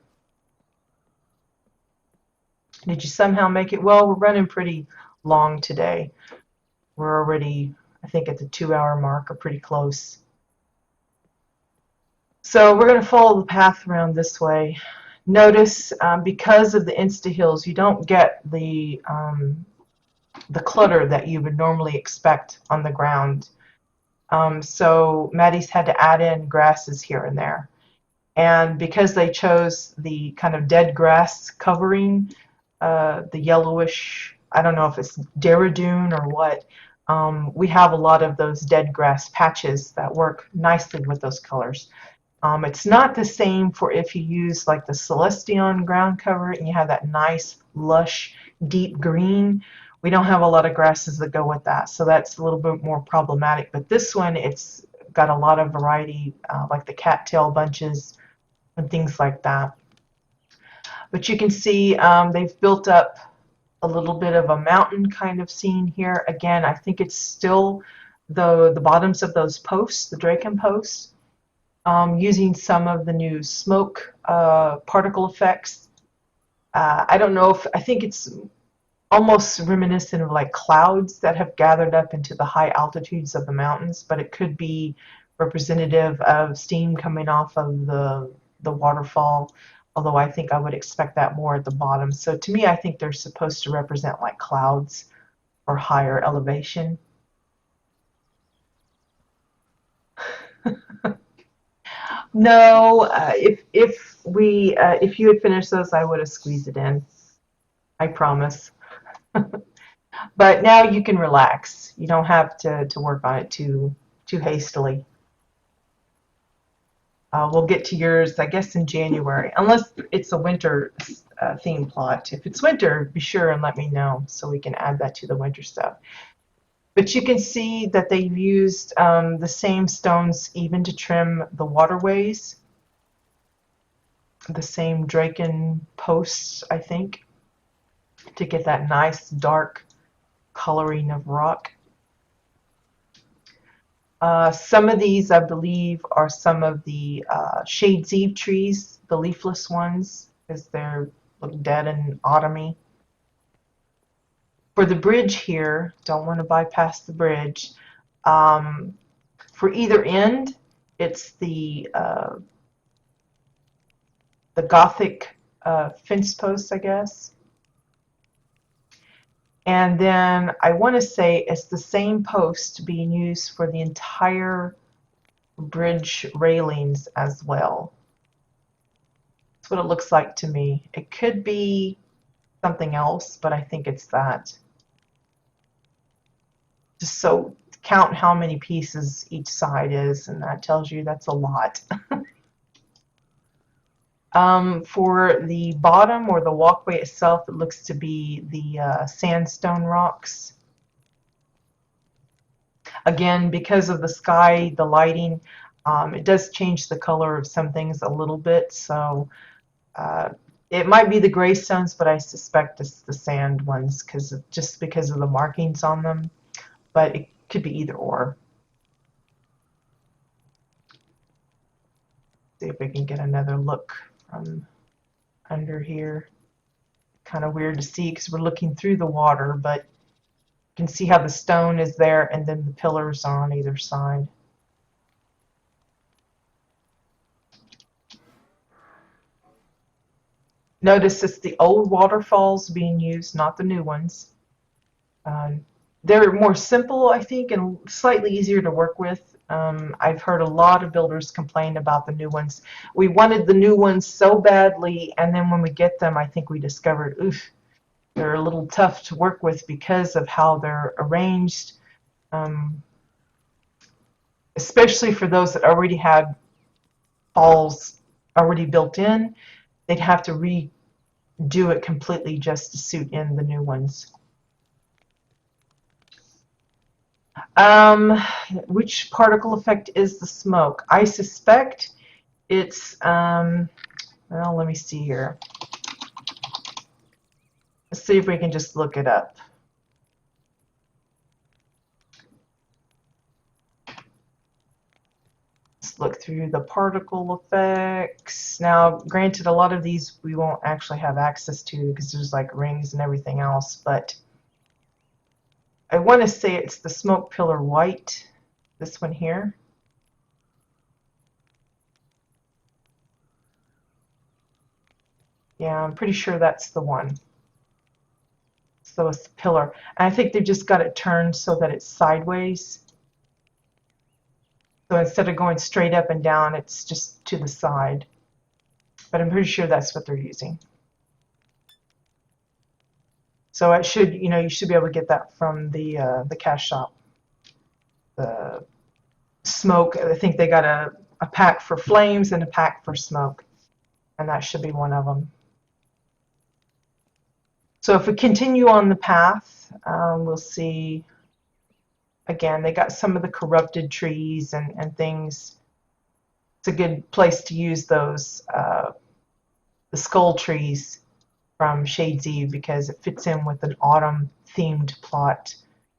Did you somehow make it? Well, we're running pretty long today. We're already, I think, at the 2-hour mark, or pretty close. So we're going to follow the path around this way. Notice because of the Insta hills, you don't get the clutter that you would normally expect on the ground. So Maddie's had to add in grasses here and there. And because they chose the kind of dead grass covering, the yellowish, I don't know if it's Daradoon or what, we have a lot of those dead grass patches that work nicely with those colors. It's not the same for if you use like the Celestion ground cover and you have that nice, lush, deep green. We don't have a lot of grasses that go with that, so that's a little bit more problematic. But this one, it's got a lot of variety, like the cattail bunches and things like that. But you can see they've built up a little bit of a mountain kind of scene here. Again, I think it's still the bottoms of those posts, the Draken posts, using some of the new smoke particle effects. I don't know if, I think it's almost reminiscent of like clouds that have gathered up into the high altitudes of the mountains, but it could be representative of steam coming off of the waterfall, although I think I would expect that more at the bottom. So to me, I think they're supposed to represent like clouds or higher elevation. No, if you had finished those, I would have squeezed it in. I promise. But now you can relax. You don't have to work on it too hastily. We'll get to yours, I guess, in January, unless it's a winter theme plot. If it's winter, be sure and let me know so we can add that to the winter stuff. But you can see that they've used the same stones even to trim the waterways, the same Draken posts, I think, to get that nice dark coloring of rock. Some of these, I believe, are some of the Shades Eve trees, the leafless ones, because they're look dead and autumny. For the bridge here, don't want to bypass the bridge. For either end, it's the Gothic fence posts, I guess. And then I want to say it's the same post being used for the entire bridge railings as well. That's what it looks like to me. It could be something else, but I think it's that. Just so count how many pieces each side is, and that tells you that's a lot. For the bottom or the walkway itself, it looks to be the sandstone rocks. Again, because of the sky, the lighting, it does change the color of some things a little bit. So it might be the gray stones, but I suspect it's the sand ones just because of the markings on them. But it could be either or. See if we can get another look from under here. Kind of weird to see because we're looking through the water, but you can see how the stone is there and then the pillars are on either side. Notice it's the old waterfalls being used, not the new ones. They're more simple, I think, and slightly easier to work with. I've heard a lot of builders complain about the new ones. We wanted the new ones so badly, and then when we get them, I think we discovered, oof, they're a little tough to work with because of how they're arranged, especially for those that already had falls already built in. They'd have to redo it completely just to suit in the new ones. Which particle effect is the smoke? I suspect it's, well, let me see here. Let's see if we can just look it up. Let's look through the particle effects. Now, granted, a lot of these we won't actually have access to because there's like rings and everything else, but I want to say it's the smoke pillar white, this one here. Yeah, I'm pretty sure that's the one. So it's the pillar. And I think they've just got it turned so that it's sideways. So instead of going straight up and down, it's just to the side. But I'm pretty sure that's what they're using. So it should, you should be able to get that from the cash shop. The smoke, I think they got a pack for flames and a pack for smoke, and that should be one of them. So if we continue on the path, we'll see, again, they got some of the corrupted trees and things. It's a good place to use those, the skull trees from Shades Eve, because it fits in with an autumn themed plot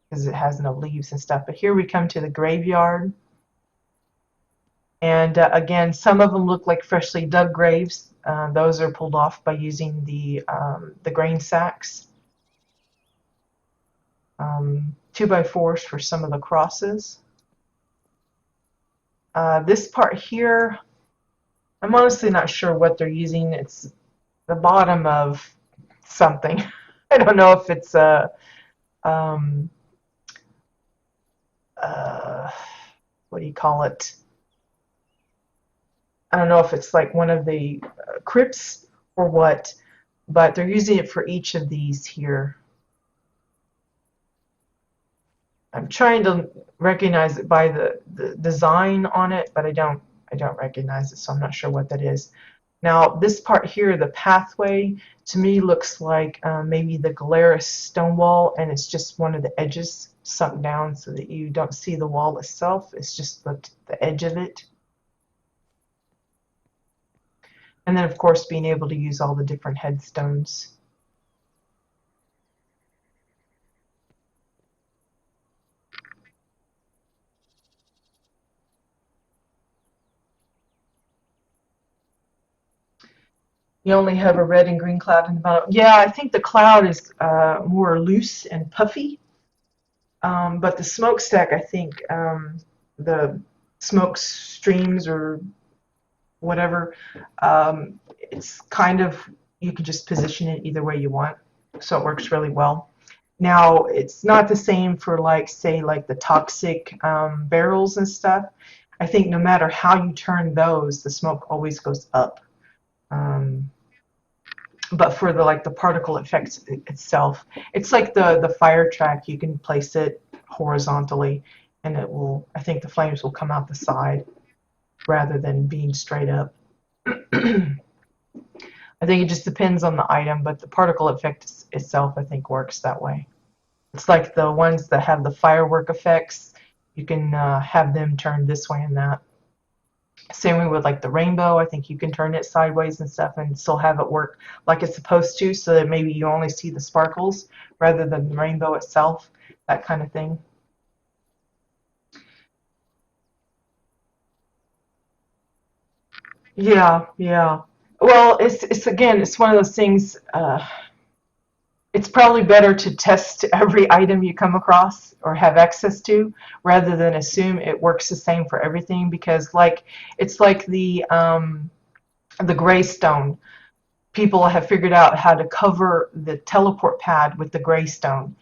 because it has no leaves and stuff. But here we come to the graveyard. And again, some of them look like freshly dug graves. Those are pulled off by using the grain sacks. 2x4s for some of the crosses. This part here, I'm honestly not sure what they're using. It's the bottom of something. I don't know if it's a what do you call it? I don't know if it's like one of the crypts or what, but they're using it for each of these here. I'm trying to recognize it by the design on it, but I don't recognize it, so I'm not sure what that is. Now this part here, the pathway, to me looks like maybe the Galeras stone wall, and it's just one of the edges sunk down so that you don't see the wall itself. It's just the edge of it. And then of course being able to use all the different headstones. You only have a red and green cloud in the bottom. Yeah, I think the cloud is more loose and puffy. But the smokestack, I think the smoke streams or whatever, it's kind of, you can just position it either way you want. So it works really well. Now, it's not the same for like, say, like the toxic barrels and stuff. I think no matter how you turn those, the smoke always goes up. But for the like the particle effects itself, it's like the fire track. You can place it horizontally, and it will. I think the flames will come out the side rather than being straight up. I think it just depends on the item, but the particle effect itself, I think, works that way. It's like the ones that have the firework effects. You can have them turn this way and that. Same way with like the rainbow. I think you can turn it sideways and stuff and still have it work like it's supposed to, so that maybe you only see the sparkles rather than the rainbow itself, that kind of thing. Yeah, yeah. Well, it's again, it's one of those things. It's probably better to test every item you come across or have access to rather than assume it works the same for everything, because like it's like the gray stone. People have figured out how to cover the teleport pad with the gray stone.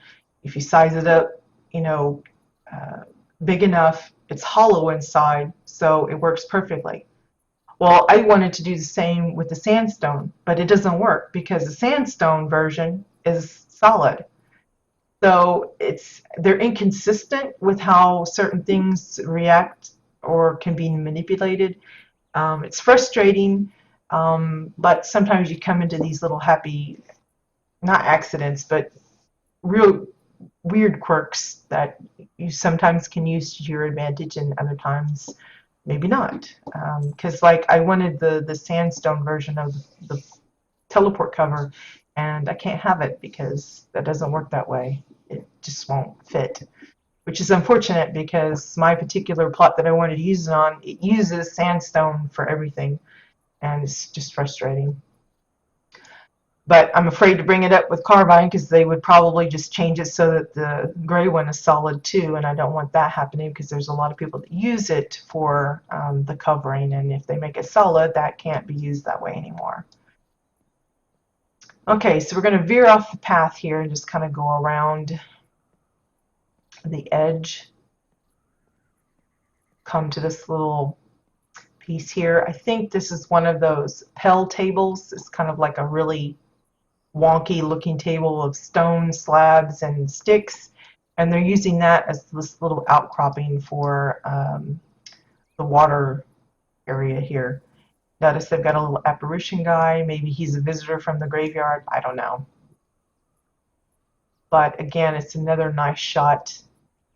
If you size it up, you know, uh, big enough, it's hollow inside, so it works perfectly. Well, I wanted to do the same with the sandstone, but it doesn't work because the sandstone version is solid. So they're inconsistent with how certain things react or can be manipulated. It's frustrating, but sometimes you come into these little happy, not accidents, but real weird quirks that you sometimes can use to your advantage and other times maybe not. Because like I wanted the sandstone version of the teleport cover, and I can't have it because that doesn't work that way. It just won't fit, which is unfortunate because my particular plot that I wanted to use it on, it uses sandstone for everything, and it's just frustrating. But I'm afraid to bring it up with Carbine because they would probably just change it so that the gray one is solid too, and I don't want that happening because there's a lot of people that use it for the covering, and if they make it solid, that can't be used that way anymore. Okay, so we're going to veer off the path here and just kind of go around the edge, come to this little piece here. I think this is one of those Pell tables. It's kind of like a really wonky looking table of stone slabs and sticks, and they're using that as this little outcropping for the water area here. Notice they've got a little apparition guy. Maybe he's a visitor from the graveyard. I don't know. But again, it's another nice shot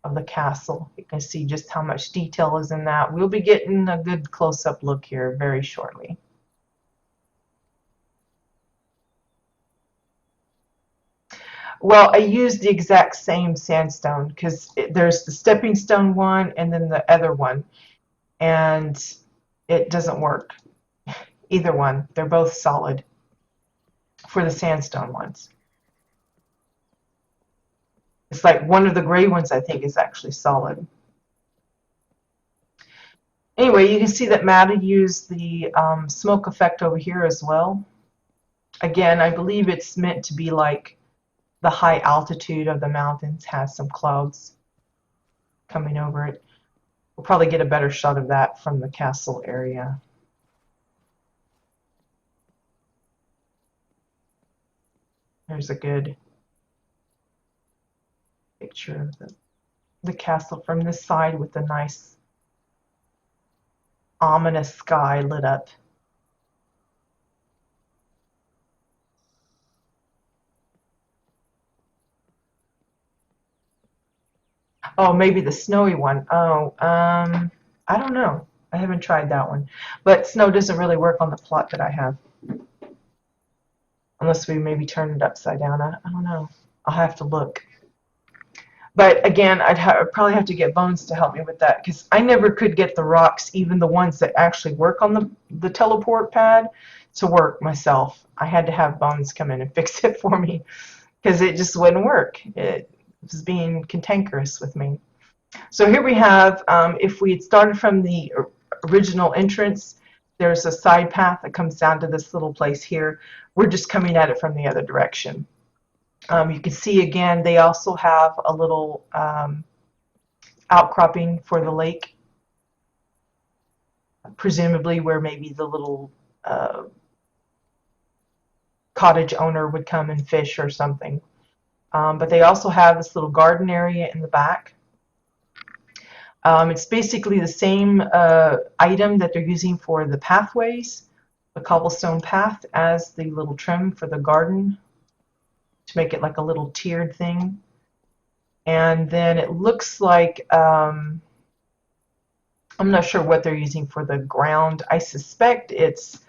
of the castle. You can see just how much detail is in that. We'll be getting a good close-up look here very shortly. Well, I used the exact same sandstone because there's the stepping stone one and then the other one, and it doesn't work. Either one. They're both solid for the sandstone ones. It's like one of the gray ones I think is actually solid. Anyway, you can see that Maddie used the smoke effect over here as well. Again, I believe it's meant to be like the high altitude of the mountains has some clouds coming over it. We'll probably get a better shot of that from the castle area. There's a good picture of the the castle from this side with a nice ominous sky lit up. Oh, maybe the snowy one. Oh, I don't know. I haven't tried that one. But snow doesn't really work on the plot that I have. Unless we maybe turn it upside down. I don't know. I'll have to look. But again, I'd probably have to get Bones to help me with that because I never could get the rocks, even the ones that actually work on the teleport pad, to work myself. I had to have Bones come in and fix it for me because it just wouldn't work. It was being cantankerous with me. So here we have, if we had started from the original entrance, there's a side path that comes down to this little place here. We're just coming at it from the other direction. You can see again, they also have a little outcropping for the lake, presumably where maybe the little cottage owner would come and fish or something. But they also have this little garden area in the back. It's basically the same item that they're using for the pathways, the cobblestone path, as the little trim for the garden to make it like a little tiered thing. And then it looks like, I'm not sure what they're using for the ground. I suspect it's,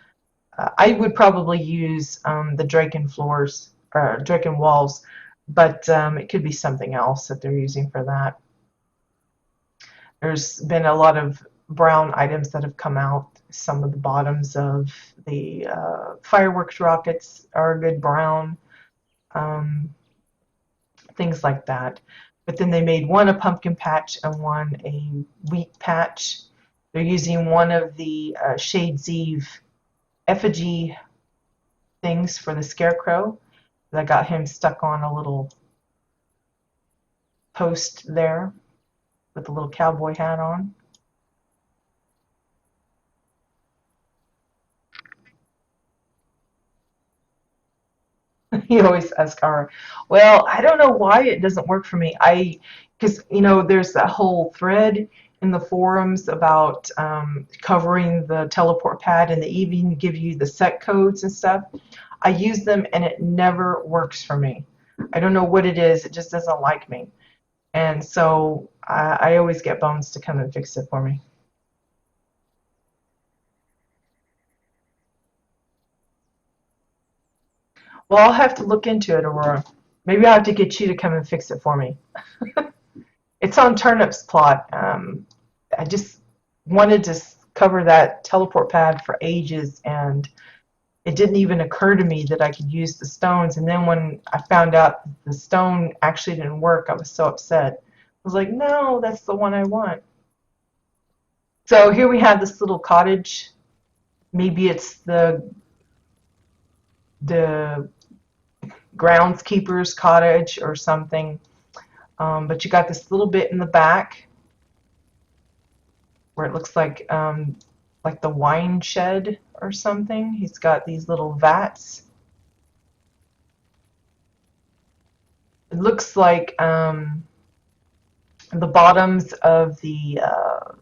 I would probably use the Draken floors, or Draken walls, but it could be something else that they're using for that. There's been a lot of brown items that have come out. Some of the bottoms of the fireworks rockets are a good brown. Things like that. But then they made one a pumpkin patch and one a wheat patch. They're using one of the Shades Eve effigy things for the scarecrow. That got him stuck on a little post there with a little cowboy hat on. You always ask her. Well, I don't know why it doesn't work for me. Because there's that whole thread in the forums about covering the teleport pad, and they even give you the set codes and stuff. I use them, and it never works for me. I don't know what it is. It just doesn't like me. And so I always get Bones to come and fix it for me. Well, I'll have to look into it, Aurora. Maybe I'll have to get you to come and fix it for me. It's on Turnip's plot. I just wanted to cover that teleport pad for ages, and it didn't even occur to me that I could use the stones. And then when I found out the stone actually didn't work, I was so upset. I was like, no, that's the one I want. So here we have this little cottage. Maybe it's the groundskeeper's cottage or something. But you got this little bit in the back where it looks like the wine shed or something. He's got these little vats. It looks like the bottoms of the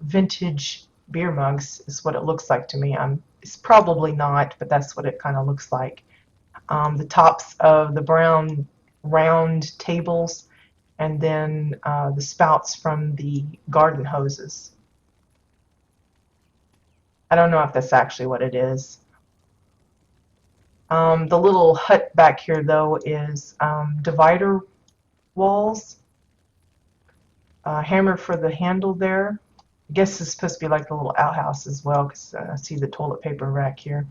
vintage beer mugs is what it looks like to me. It's probably not, but that's what it kind of looks like. The tops of the brown round tables, and then the spouts from the garden hoses. I don't know if that's actually what it is. The little hut back here, though, is divider walls. Hammer for the handle there. I guess it's supposed to be like a little outhouse as well, because I see the toilet paper rack here.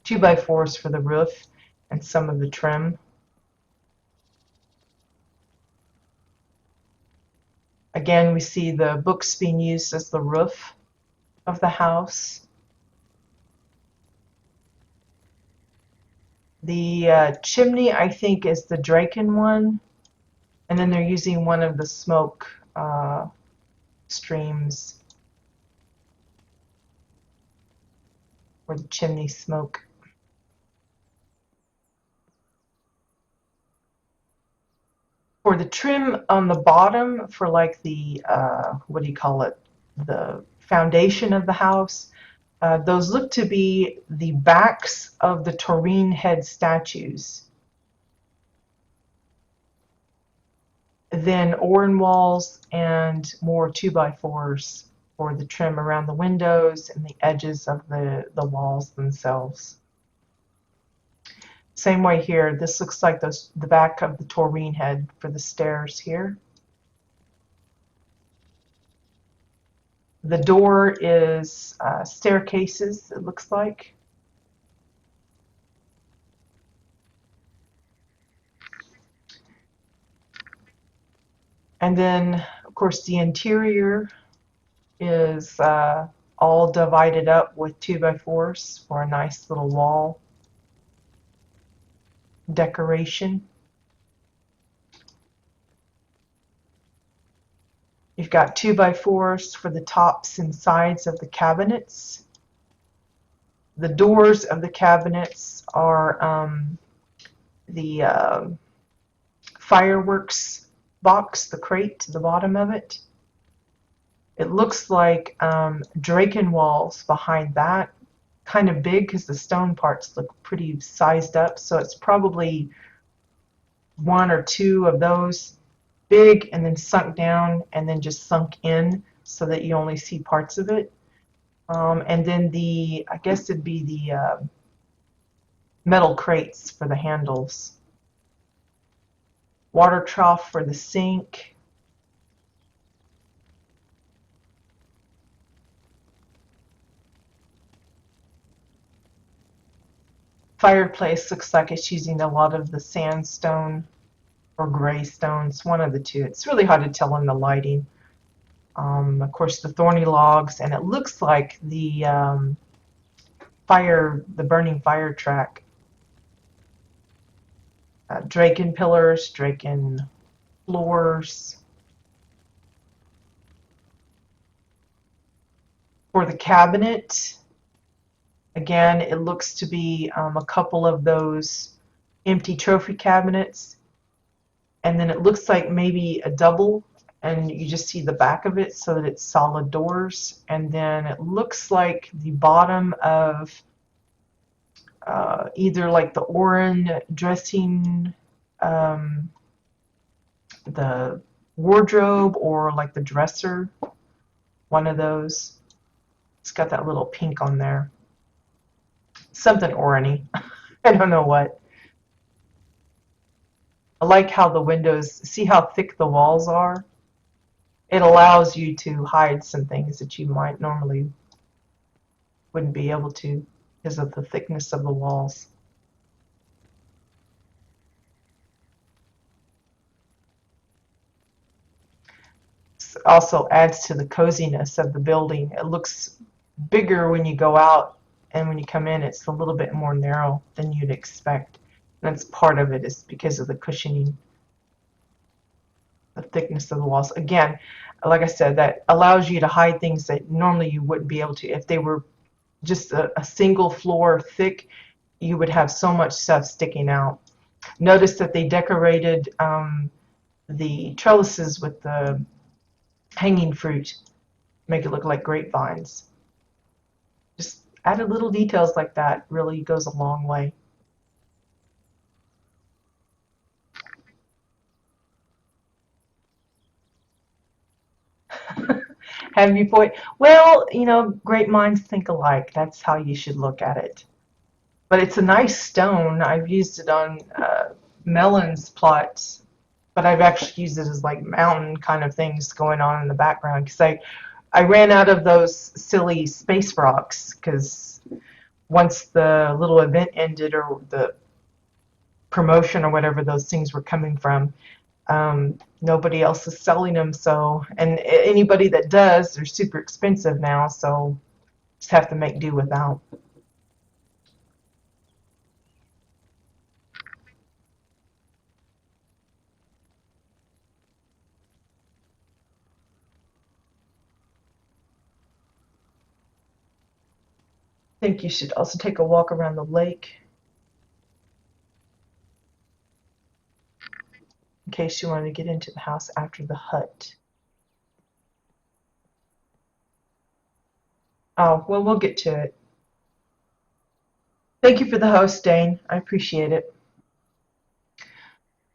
2x4s for the roof and some of the trim. Again, we see the books being used as the roof of the house. The chimney, I think, is the Draken one. And then they're using one of the smoke streams or the chimney smoke. For the trim on the bottom, for like the, what do you call it, the foundation of the house, those look to be the backs of the Taurine head statues. Then Oran walls and more 2x4s for the trim around the windows and the edges of the walls themselves. Same way here, this looks like the back of the Taurine head for the stairs here. The door is staircases, it looks like. And then, of course, the interior is all divided up with 2x4s for a nice little wall decoration. You've got 2x4s for the tops and sides of the cabinets. The doors of the cabinets are the fireworks box, the crate to the bottom of it. It looks like Draken walls behind that, kind of big because the stone parts look pretty sized up, so it's probably one or two of those big and then sunk down and then just sunk in so that you only see parts of it. And then I guess it'd be the metal crates for the handles. Water trough for the sink. Fireplace looks like it's using a lot of the sandstone or gray stones, one of the two. It's really hard to tell in the lighting. Of course, the thorny logs, and it looks like the burning fire track. Draken pillars, Draken floors. For the cabinet, again, it looks to be a couple of those empty trophy cabinets, and then it looks like maybe a double, and you just see the back of it so that it's solid doors. And then it looks like the bottom of either like the Oran dressing, the wardrobe, or like the dresser, one of those. It's got that little pink on there. Something Oran-y. I don't know what. I like how the windows, see how thick the walls are? It allows you to hide some things that you might normally wouldn't be able to because of the thickness of the walls. This also adds to the coziness of the building. It looks bigger when you go out, and when you come in it's a little bit more narrow than you'd expect. That's part of it, is because of the cushioning, the thickness of the walls. Again, like I said, that allows you to hide things that normally you wouldn't be able to. If they were just a single floor thick, you would have so much stuff sticking out. Notice that they decorated the trellises with the hanging fruit, make it look like grapevines. Just added little details like that really goes a long way. Have you point? Well, you know, great minds think alike. That's how you should look at it. But it's a nice stone. I've used it on melons plots, but I've actually used it as like mountain kind of things going on in the background, because I ran out of those silly space rocks, because once the little event ended, or the promotion or whatever those things were coming from, nobody else is selling them. So, and anybody that does, they're super expensive now, so just have to make do without. I think you should also take a walk around the lake. case you wanted to get into the house after the hut. Oh, well, we'll get to it. Thank you for the host, Dane. I appreciate it.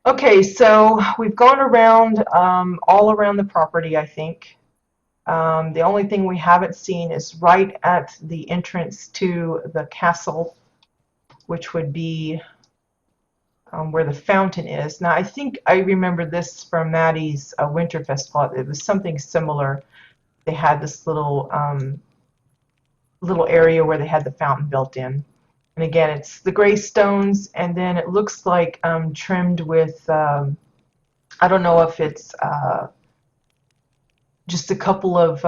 Okay, so we've gone around all around the property, I think. The only thing we haven't seen is right at the entrance to the castle, which would be where the fountain is. Now, I think I remember this from Maddie's Winter Festival. It was something similar. They had this little little area where they had the fountain built in. And again, it's the gray stones, and then it looks like trimmed with, I don't know if it's just a couple of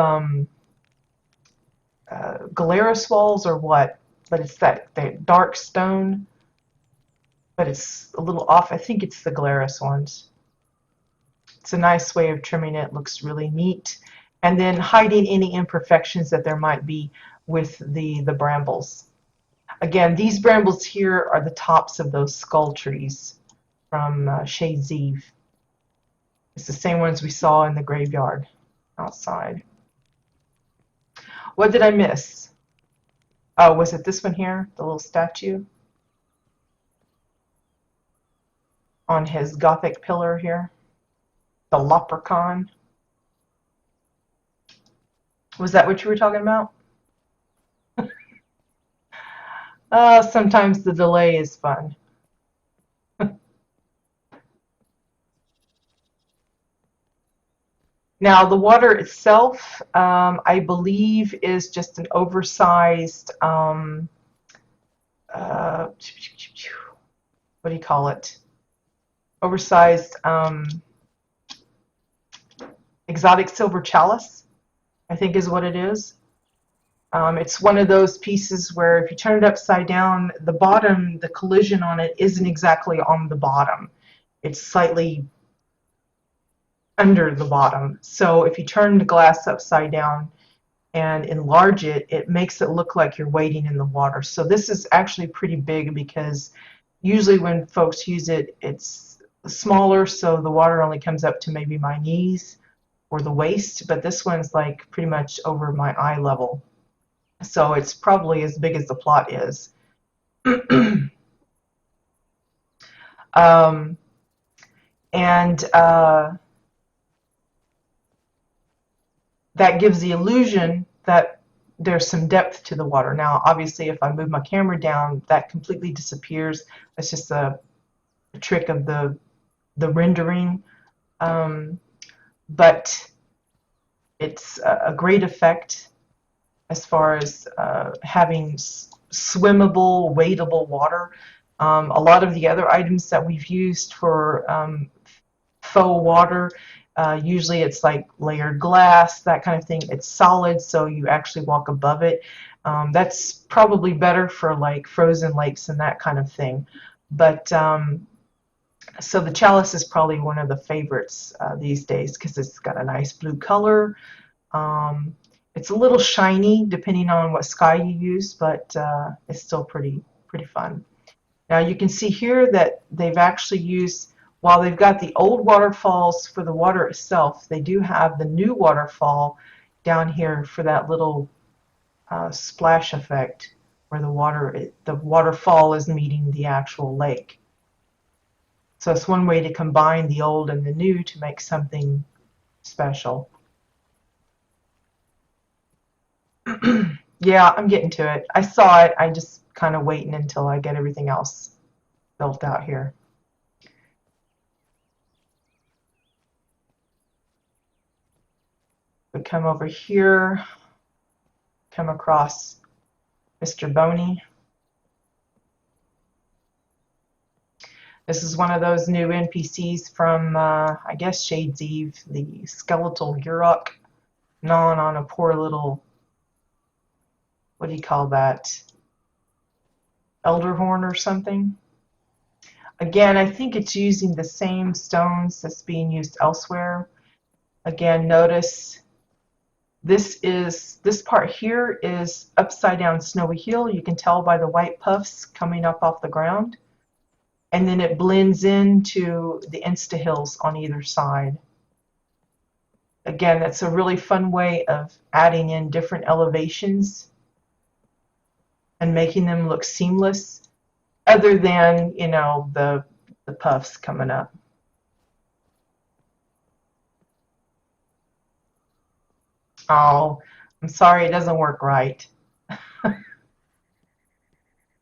Galeris walls or what, but it's that dark stone, but it's a little off. I think it's the Galeris ones. It's a nice way of trimming it. Looks really neat. And then hiding any imperfections that there might be with the brambles. Again, these brambles here are the tops of those skull trees from Shades Eve. It's the same ones we saw in the graveyard outside. What did I miss? Oh, was it this one here? The little statue? On his Gothic pillar here? The leprechaun? Was that what you were talking about? Sometimes the delay is fun. Now, the water itself, I believe, is just an oversized, what do you call it? Oversized exotic silver chalice, I think is what it is. It's one of those pieces where if you turn it upside down, the bottom, the collision on it isn't exactly on the bottom. It's slightly under the bottom. So if you turn the glass upside down and enlarge it, it makes it look like you're wading in the water. So this is actually pretty big because usually when folks use it, it's smaller, so the water only comes up to maybe my knees or the waist, but this one's like pretty much over my eye level. So it's probably as big as the plot is. That gives the illusion that there's some depth to the water. Now, obviously, if I move my camera down, that completely disappears. It's just a trick of the rendering. But it's a great effect as far as having swimmable, wadeable water. A lot of the other items that we've used for faux water, usually it's like layered glass, that kind of thing. It's solid, so you actually walk above it. That's probably better for like frozen lakes and that kind of thing. But so the chalice is probably one of the favorites these days because it's got a nice blue color. It's a little shiny depending on what sky you use, but it's still pretty fun. Now you can see here that they've actually used, while they've got the old waterfalls for the water itself, they do have the new waterfall down here for that little splash effect where the waterfall is meeting the actual lake. So it's one way to combine the old and the new to make something special. Yeah, I'm getting to it. I saw it. I just kind of waiting until I get everything else built out here. We come over here, come across Mr. Boney. This is one of those new NPCs from, I guess, Shades Eve, the skeletal Yurok gnawing on a poor little, what do you call that, elder horn or something. Again, I think it's using the same stones that's being used elsewhere. Again, notice this part here is upside down snowy hill. You can tell by the white puffs coming up off the ground. and then it blends into the Insta hills on either side. Again, that's a really fun way of adding in different elevations and making them look seamless, other than, you know, the puffs coming up. Oh, I'm sorry, it doesn't work right.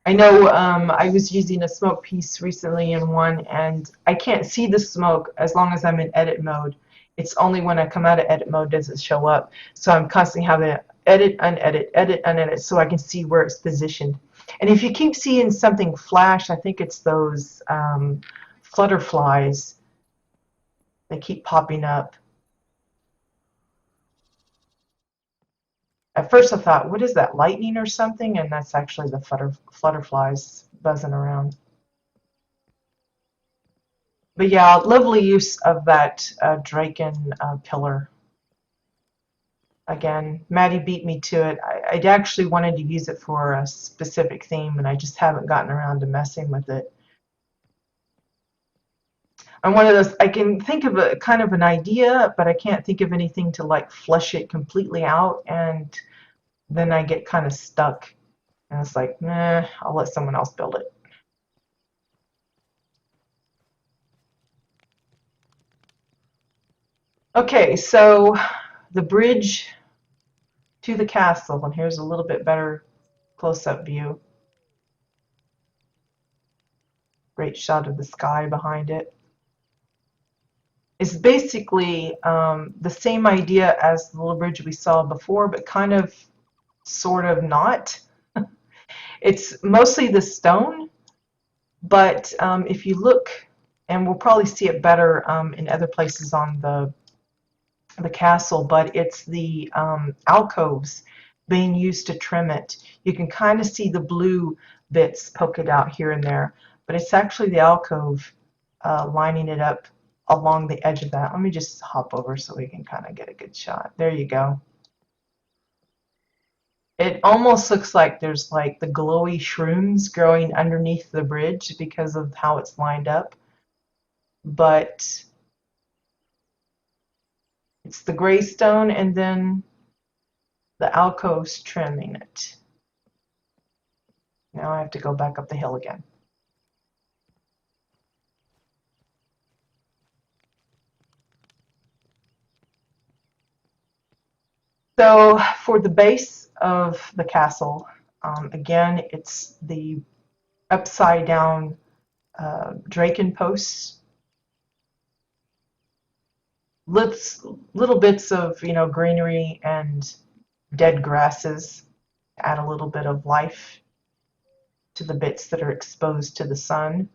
I know I was using a smoke piece recently in one, and I can't see the smoke as long as I'm in edit mode. It's only when I come out of edit mode does it show up. So I'm constantly having to edit, unedit, so I can see where it's positioned. And if you keep seeing something flash, I think it's those flutterflies. They keep popping up. At first I thought, what is that, lightning or something? And that's actually the flutterflies buzzing around. But yeah, lovely use of that Draken pillar. Again, Maddie beat me to it. I actually wanted to use it for a specific theme, and I just haven't gotten around to messing with it. I'm one of those, I can think of a kind of an idea, but I can't think of anything to like flesh it completely out, and then I get kind of stuck. And it's like, nah, I'll let someone else build it. Okay, so the bridge to the castle, and here's a little bit better close-up view. Great shot of the sky behind it. It's basically the same idea as the little bridge we saw before, but kind of, sort of not. It's mostly the stone, but if you look, and we'll probably see it better in other places on the castle, but it's the alcoves being used to trim it. You can kind of see the blue bits poking out here and there, but it's actually the alcove lining it up along the edge of that. Let me just hop over so we can kind of get a good shot. There you go. It almost looks like there's like the glowy shrooms growing underneath the bridge because of how it's lined up, but it's the gray stone and then the alcoves trimming it. Now I have to go back up the hill again. So for the base of the castle, again, it's the upside down Draken posts. Little bits of, you know, greenery and dead grasses add a little bit of life to the bits that are exposed to the sun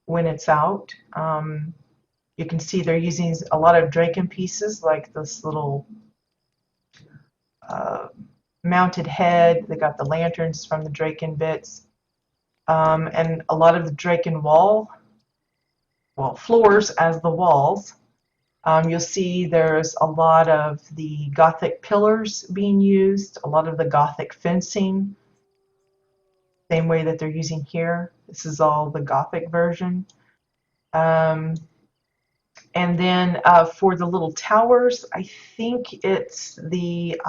when it's out. You can see they're using a lot of Draken pieces, like this little mounted head. They got the lanterns from the Draken bits, and a lot of the Draken floors as the walls. You'll see there's a lot of the Gothic pillars being used, a lot of the Gothic fencing, same way that they're using here. This is all the Gothic version. And then for the little towers, I think it's the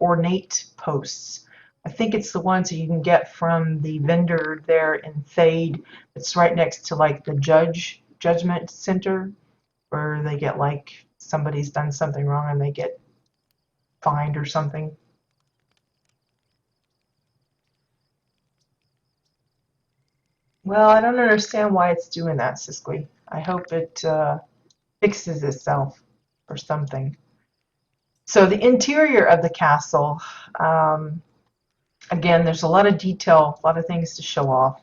ornate posts. I think it's the ones that you can get from the vendor there in Thade. It's right next to like the judgment center, where they get like somebody's done something wrong and they get fined or something. Well, I don't understand why it's doing that, Sisqui. I hope it fixes itself or something. So the interior of the castle, again, there's a lot of detail, a lot of things to show off.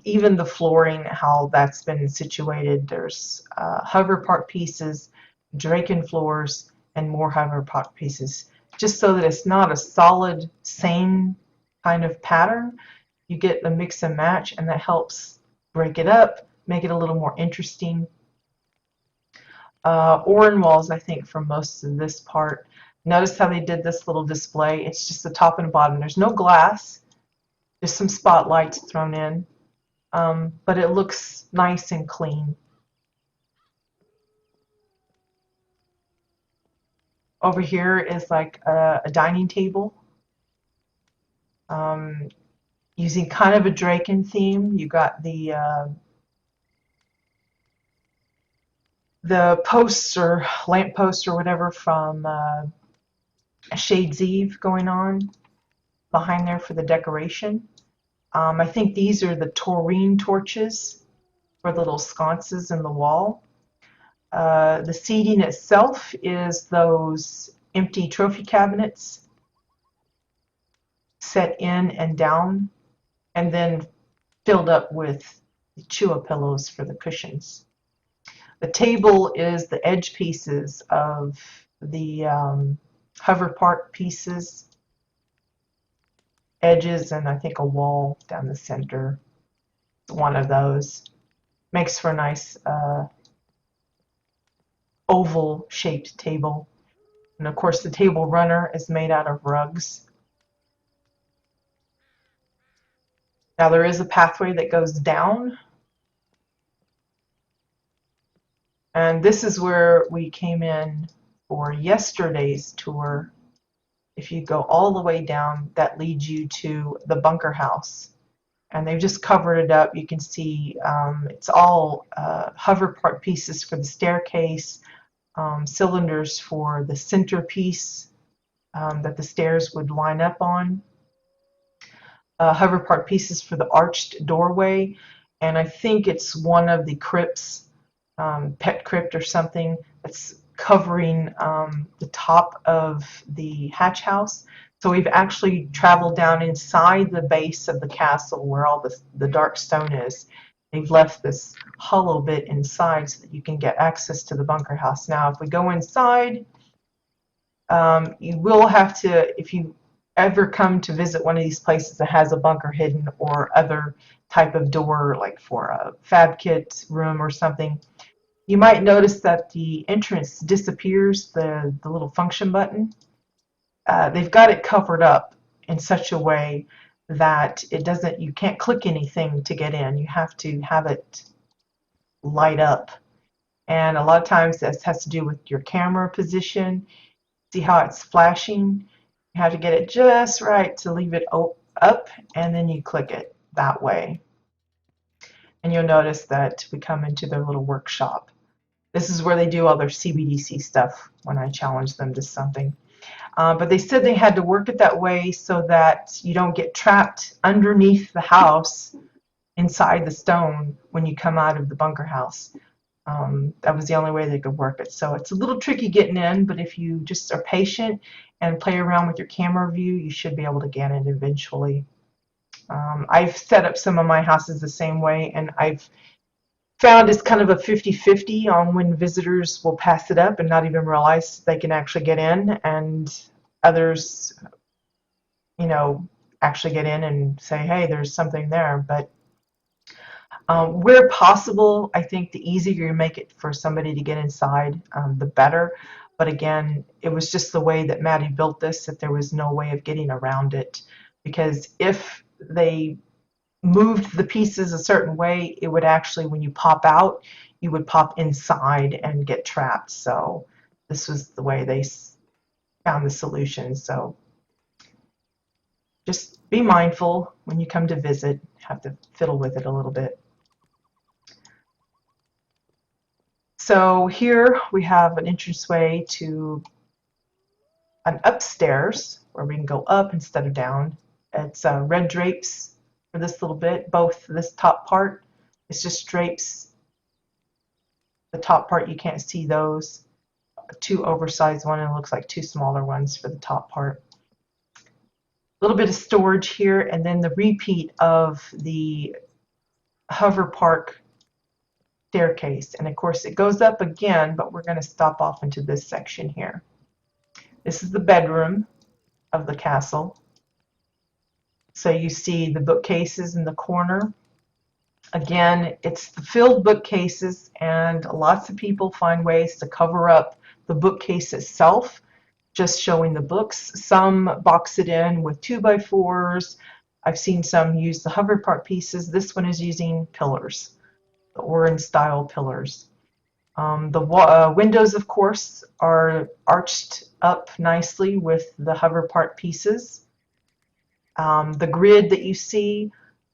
Even the flooring, how that's been situated. There's hover park pieces, Draken floors, and more hover park pieces, just so that it's not a solid, same kind of pattern. You get the mix and match, and that helps break it up, make it a little more interesting. Oran walls, I think, for most of this part. Notice how they did this little display. It's just the top and bottom. There's no glass, just some spotlights thrown in. but it looks nice and clean. Over here is like a dining table, using kind of a Draken theme. You got the posts or lamp posts or whatever from Shades Eve going on behind there for the decoration. I think these are the taurine torches for the little sconces in the wall. The seating itself is those empty trophy cabinets set in and down, and then filled up with Chua pillows for the cushions. The table is the edge pieces of the hover park pieces, edges, and I think a wall down the center. One of those makes for a nice oval shaped table. And of course the table runner is made out of rugs. Now there is a pathway that goes down, and this is where we came in for yesterday's tour. If you go all the way down, that leads you to the bunker house, and they've just covered it up. You can see it's all hover part pieces for the staircase, cylinders for the centerpiece that the stairs would line up on, hover part pieces for the arched doorway, and I think it's one of the crypts, pet crypt or something, that's covering the top of the hatch house. So we've actually traveled down inside the base of the castle where all the dark stone is. They've left this hollow bit inside so that you can get access to the bunker house. Now if we go inside, you will have to, if you ever come to visit one of these places that has a bunker hidden or other type of door, like for a fab kit room or something, you might notice that the entrance disappears, the little function button. They've got it covered up in such a way that it doesn't, you can't click anything to get in. You have to have it light up. And a lot of times this has to do with your camera position. See how it's flashing? You have to get it just right to leave it up, and then you click it that way. And you'll notice that we come into their little workshop. This is where they do all their CBDC stuff when I challenge them to something. But they said they had to work it that way so that you don't get trapped underneath the house inside the stone when you come out of the bunker house. That was the only way they could work it. So it's a little tricky getting in, but if you just are patient and play around with your camera view, you should be able to get in eventually. I've set up some of my houses the same way, and I've found it's kind of a 50-50 on when visitors will pass it up and not even realize they can actually get in, and others, you know, actually get in and say, hey, there's something there. But where possible, I think the easier you make it for somebody to get inside, the better. But again, it was just the way that Maddie built this, that there was no way of getting around it. Because if they moved the pieces a certain way, it would actually, when you pop out, you would pop inside and get trapped. So this was the way they found the solution. So just be mindful when you come to visit, have to fiddle with it a little bit. So here we have an entranceway to an upstairs where we can go up instead of down. It's red drapes for this little bit. Both this top part, it's just drapes. The top part, you can't see those. Two oversized one, and it looks like two smaller ones for the top part. A little bit of storage here, and then the repeat of the hover park staircase. And of course it goes up again, but we're going to stop off into this section here. This is the bedroom of the castle. So you see the bookcases in the corner. Again, it's the filled bookcases, and lots of people find ways to cover up the bookcase itself, just showing the books. Some box it in with 2x4s, I've seen some use the hover part pieces. This one is using pillars, the Oran style pillars. The windows, of course, are arched up nicely with the hover part pieces. The grid that you see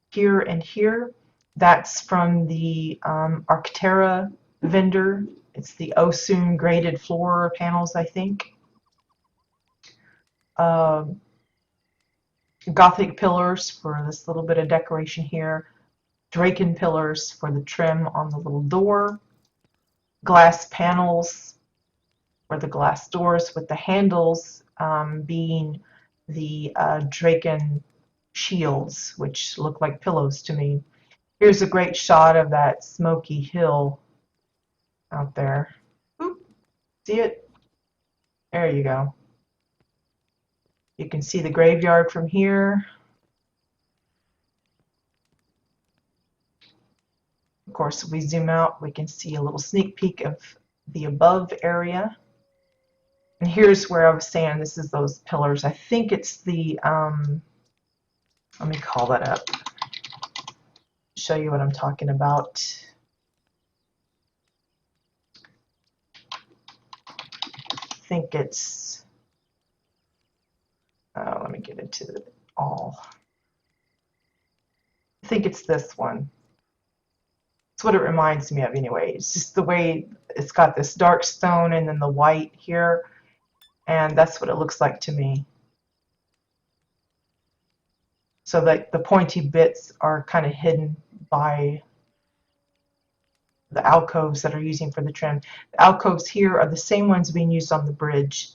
here and here, that's from the Arctera vendor. It's the Osun graded floor panels, I think. Gothic pillars for this little bit of decoration here. Draken pillars for the trim on the little door. Glass panels for the glass doors with the handles being the Draken shields, which look like pillows to me. Here's a great shot of that smoky hill out there. Oop, see it? There you go. You can see the graveyard from here. Of course, if we zoom out, we can see a little sneak peek of the above area. And here's where I was saying this is those pillars. I think it's the, let me call that up, show you what I'm talking about. I think it's, let me get into it all. I think it's this one. It's what it reminds me of anyway. It's just the way it's got this dark stone and then the white here, and that's what it looks like to me. So that the pointy bits are kind of hidden by the alcoves that are using for the trim. The alcoves here are the same ones being used on the bridge,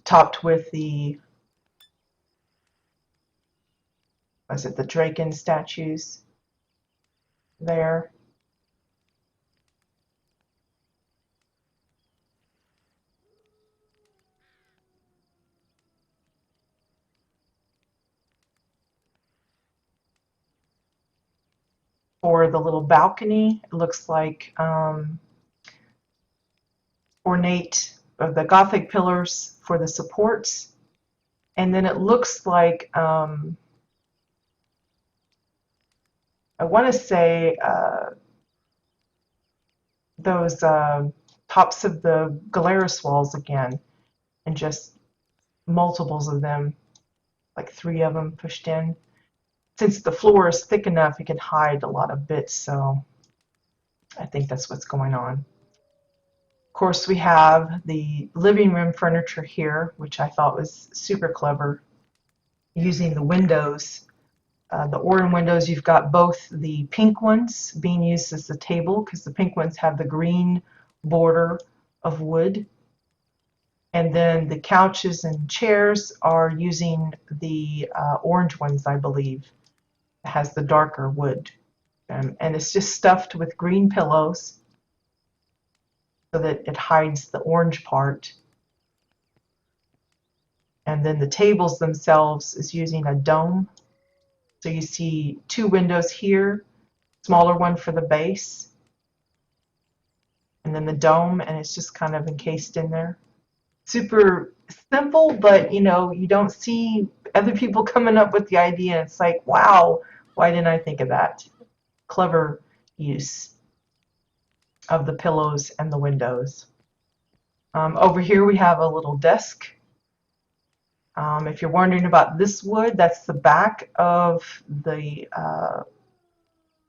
topped with the, was it the Draken statues there. For the little balcony, it looks like ornate the Gothic pillars for the supports, and then it looks like I want to say those tops of the Galeras walls again, and just multiples of them, like 3 of them pushed in. Since the floor is thick enough, it can hide a lot of bits, so I think that's what's going on. Of course, we have the living room furniture here, which I thought was super clever, using the windows. The Oran windows, you've got both the pink ones being used as the table, because the pink ones have the green border of wood. And then the couches and chairs are using the orange ones, I believe. It has the darker wood. And it's just stuffed with green pillows so that it hides the orange part. And then the tables themselves is using a dome. So you see 2 windows here, smaller one for the base, and then the dome, and it's just kind of encased in there. Super simple, but you know, you don't see other people coming up with the idea. It's like, wow, why didn't I think of that? Clever use of the pillows and the windows. Over here we have a little desk. If you're wondering about this wood, that's the back of the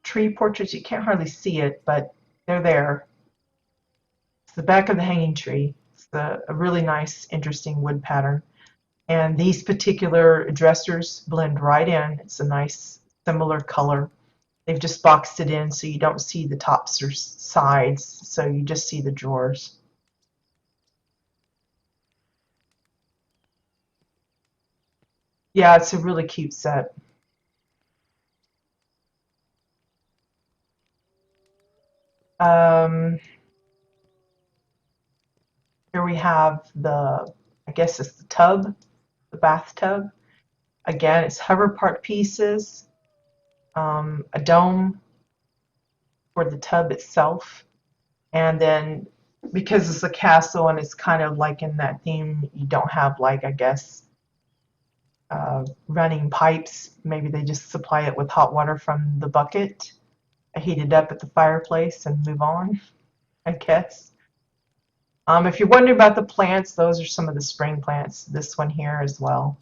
tree portraits. You can't hardly see it, but they're there. It's the back of the hanging tree. It's a really nice, interesting wood pattern. And these particular dressers blend right in. It's a nice, similar color. They've just boxed it in so you don't see the tops or sides, so you just see the drawers. Yeah, it's a really cute set. Here we have the, I guess it's the tub, the bathtub. Again, it's hover part pieces, a dome for the tub itself, and then because it's a castle and it's kind of like in that theme, you don't have, like, I guess, running pipes. Maybe they just supply it with hot water from the bucket, heat it up at the fireplace, and move on, I guess. If you're wondering about the plants, those are some of the spring plants. This one here as well.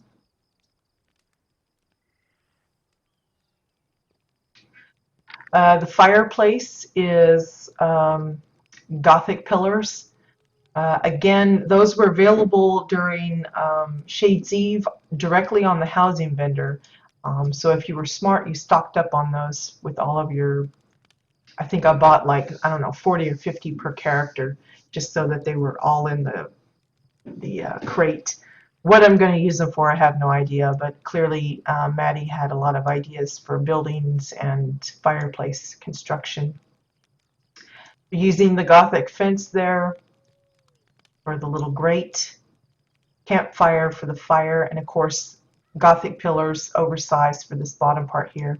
The fireplace is Gothic pillars. Again, those were available during Shades Eve directly on the housing vendor. So if you were smart, you stocked up on those with all of your, I think I bought like, I don't know, 40 or 50 per character, just so that they were all in the crate. What I'm going to use them for, I have no idea, but clearly Maddie had a lot of ideas for buildings and fireplace construction. Using the Gothic fence there for the little grate, campfire for the fire, and of course Gothic pillars oversized for this bottom part here.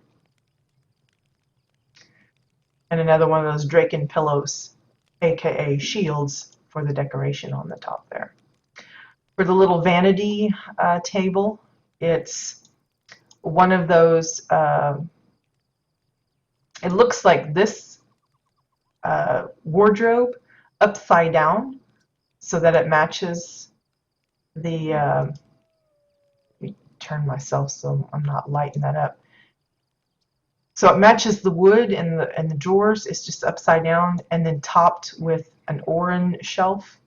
And another one of those Draken pillows, aka shields, for the decoration on the top there. For the little vanity table, it's one of those, it looks like this wardrobe upside down so that it matches the, let me turn myself so I'm not lighting that up. So it matches the wood and the drawers. It's just upside down and then topped with an Oran shelf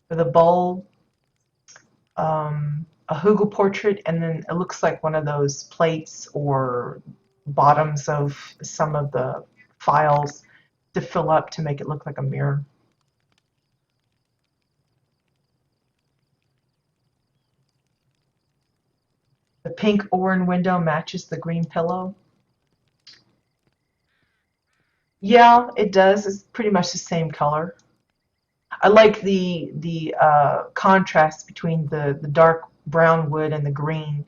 with a bowl, a Hugel portrait, and then it looks like one of those plates or bottoms of some of the files to fill up to make it look like a mirror. The pink Oran window matches the green pillow. Yeah, it does. It's pretty much the same color. I like the contrast between the dark brown wood and the green,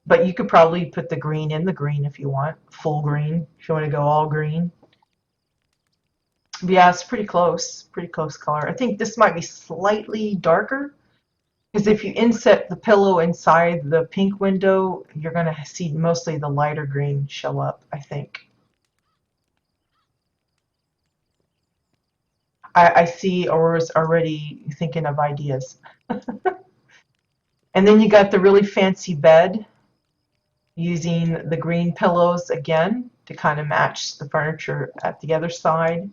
but you could probably put the green in the green if you want, full green, if you want to go all green. But yeah, it's pretty close color. I think this might be slightly darker, because if you inset the pillow inside the pink window, you're going to see mostly the lighter green show up, I think. I see Aurora's already thinking of ideas. And then you got the really fancy bed using the green pillows again to kind of match the furniture at the other side.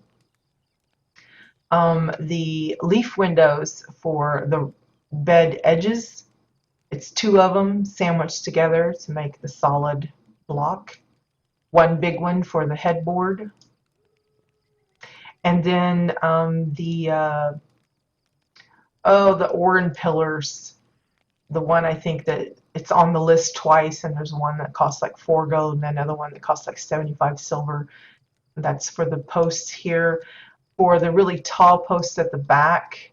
The leaf windows for the bed edges, it's two of them sandwiched together to make the solid block. One big one for the headboard. And then the Oran pillars. The one I think that it's on the list twice, and there's one that costs like 4 gold and another one that costs like 75 silver. That's for the posts here. For the really tall posts at the back,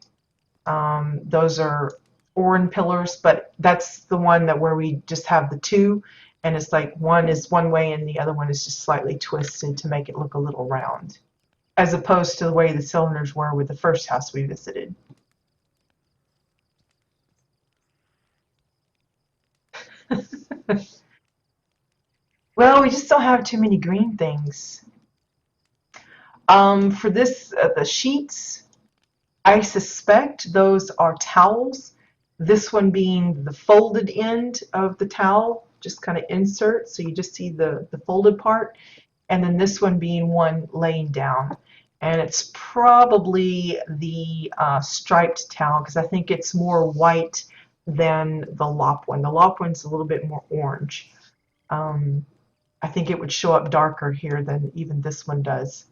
those are Oran pillars, but that's the one that where we just have the two, and it's like one is one way and the other one is just slightly twisted to make it look a little round, as opposed to the way the cylinders were with the first house we visited. Well, we just don't have too many green things. For this, the sheets, I suspect those are towels. This one being the folded end of the towel, just kind of insert, so you just see the folded part. And then this one being one laying down. And it's probably the striped towel, because I think it's more white than the lop one. The lop one's a little bit more orange. I think it would show up darker here than even this one does.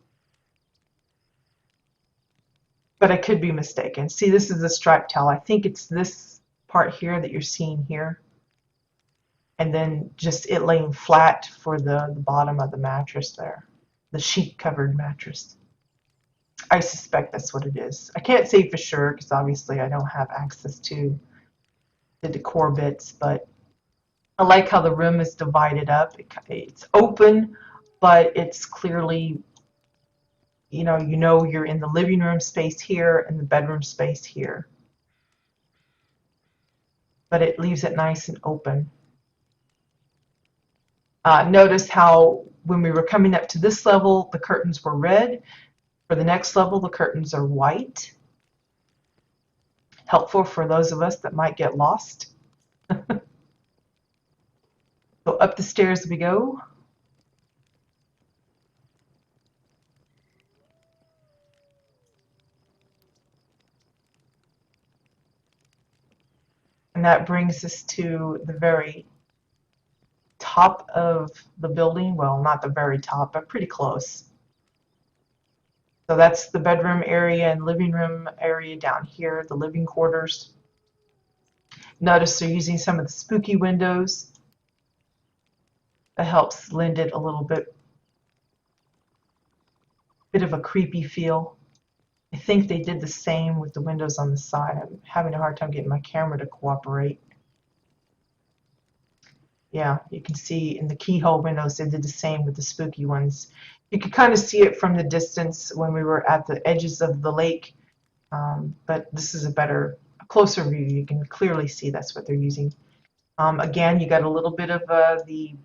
But I could be mistaken. See, this is the striped towel. I think it's this part here that you're seeing here. And then just it laying flat for the bottom of the mattress there. The sheet covered mattress. I suspect that's what it is. I can't say for sure because obviously I don't have access to the decor bits, but I like how the room is divided up. It's open, but it's clearly, you know you're in the living room space here and the bedroom space here. but it leaves it nice and open. Notice how when we were coming up to this level, the curtains were red. For the next level, the curtains are white. Helpful for those of us that might get lost. So up the stairs we go. And that brings us to the very top of the building. Well, not the very top, but pretty close. So that's the bedroom area and living room area down here, the living quarters. Notice they're using some of the spooky windows. That helps lend it a little bit of a creepy feel. I think they did the same with the windows on the side. I'm having a hard time getting my camera to cooperate. Yeah, you can see in the keyhole windows they did the same with the spooky ones. You could kind of see it from the distance when we were at the edges of the lake, but this is a closer view. You can clearly see that's what they're using. Again, you got a little bit of the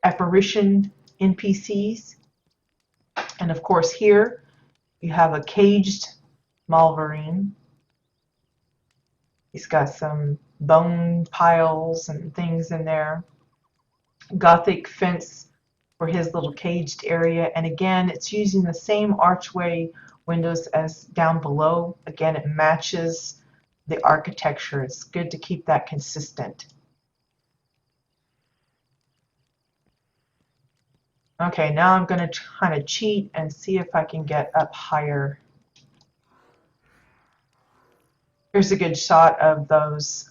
apparition NPCs. And of course here you have a caged Malvarine. He's got some bone piles and things in there. Gothic fence for his little caged area. And again, it's using the same archway windows as down below. Again, it matches the architecture. It's good to keep that consistent. Okay, now I'm going to kind of cheat and see if I can get up higher. Here's a good shot of those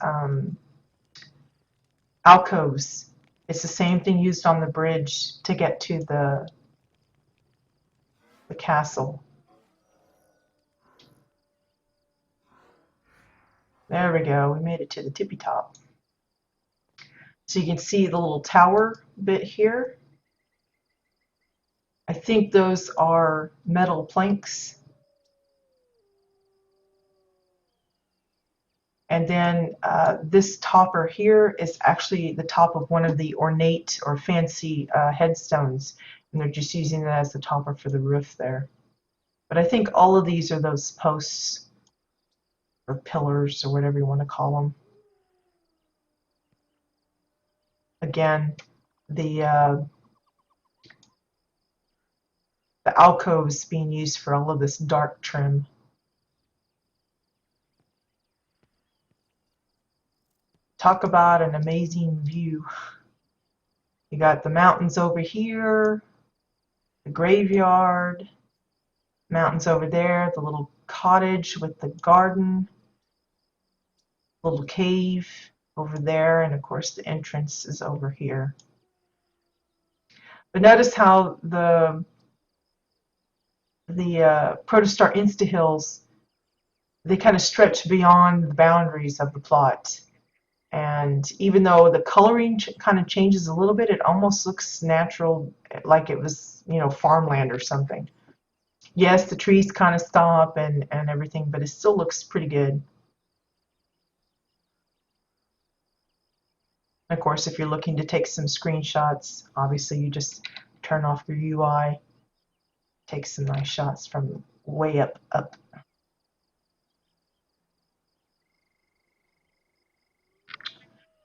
alcoves. It's the same thing used on the bridge to get to the castle. There we go. We made it to the tippy top. So you can see the little tower bit here. I think those are metal planks. And then this topper here is actually the top of one of the ornate or fancy headstones. And they're just using that as the topper for the roof there. But I think all of these are those posts or pillars or whatever you want to call them. Again, the alcoves being used for all of this dark trim. Talk about an amazing view. You got the mountains over here, the graveyard, mountains over there, the little cottage with the garden, little cave over there, and of course the entrance is over here. But notice how the Protostar Insta-Hills, they kind of stretch beyond the boundaries of the plot. And even though the coloring kind of changes a little bit, it almost looks natural, like it was, you know, farmland or something. Yes, the trees kind of stop and everything, but it still looks pretty good. Of course, if you're looking to take some screenshots, obviously you just turn off your UI, take some nice shots from way up.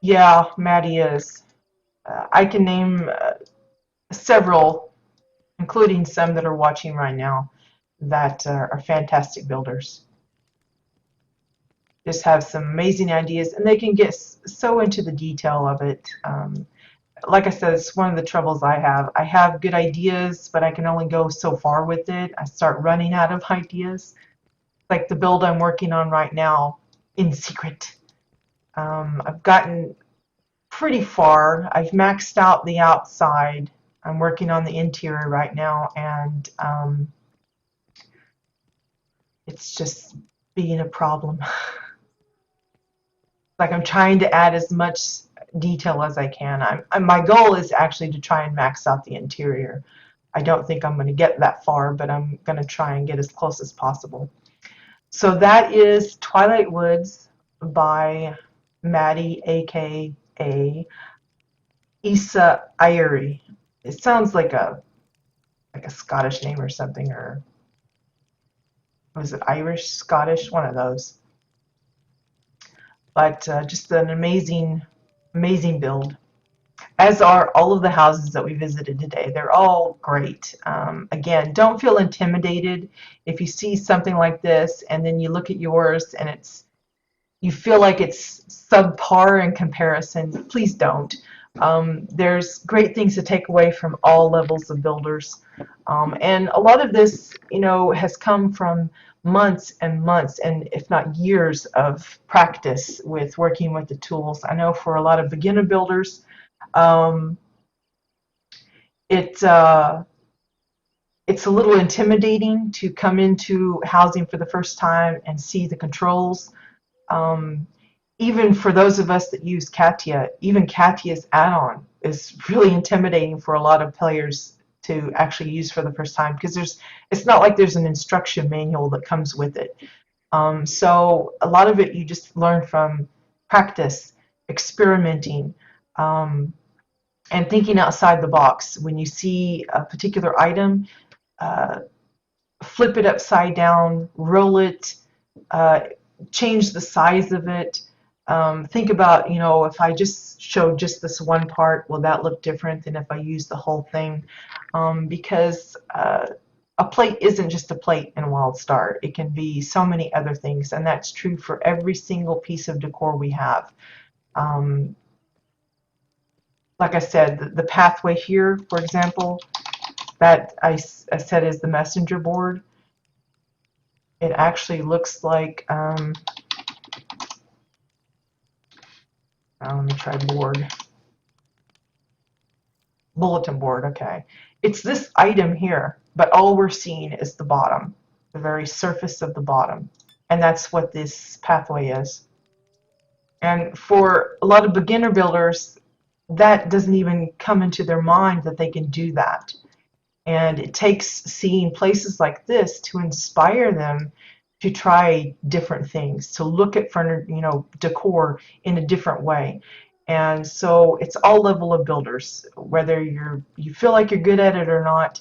Yeah, Maddie is. I can name several, including some that are watching right now, that are fantastic builders. Just have some amazing ideas, and they can get so into the detail of it. Like I said, it's one of the troubles I have. I have good ideas, but I can only go so far with it. I start running out of ideas. Like the build I'm working on right now, in secret. I've gotten pretty far. I've maxed out the outside. I'm working on the interior right now, and it's just being a problem. Like I'm trying to add as much detail as I can. My goal is actually to try and max out the interior. I don't think I'm going to get that far, but I'm going to try and get as close as possible. So that is Twilight Woods by Maddie, aka Issa Irie. It sounds like a Scottish name or something, or was it Irish, Scottish, one of those. But just an amazing build. As are all of the houses that we visited today. They're all great. Again, don't feel intimidated if you see something like this and then you look at yours and you feel like it's subpar in comparison. Please don't. There's great things to take away from all levels of builders. And a lot of this, has come from months and months, and if not years, of practice with working with the tools. I know for a lot of beginner builders, um, it it's a little intimidating to come into housing for the first time and see the controls. Um, Even for those of us that use CATIA, even CATIA's add-on is really intimidating for a lot of players to actually use for the first time, because it's not like there's an instruction manual that comes with it. So a lot of it you just learn from practice, experimenting, and thinking outside the box. When you see a particular item, uh, flip it upside down, roll it, uh, change the size of it. Think about, if I just showed just this one part, will that look different than if I use the whole thing? Because a plate isn't just a plate in WildStar. It can be so many other things, and that's true for every single piece of decor we have. Um, like I said, the pathway here, for example, that I said is the messenger board. It actually looks like, let me try bulletin board, okay. It's this item here, but all we're seeing is the bottom, the very surface of the bottom. And that's what this pathway is. And for a lot of beginner builders, that doesn't even come into their mind that they can do that. And it takes seeing places like this to inspire them to try different things, to look at furniture, decor in a different way. And so it's all level of builders, whether you feel like you're good at it or not.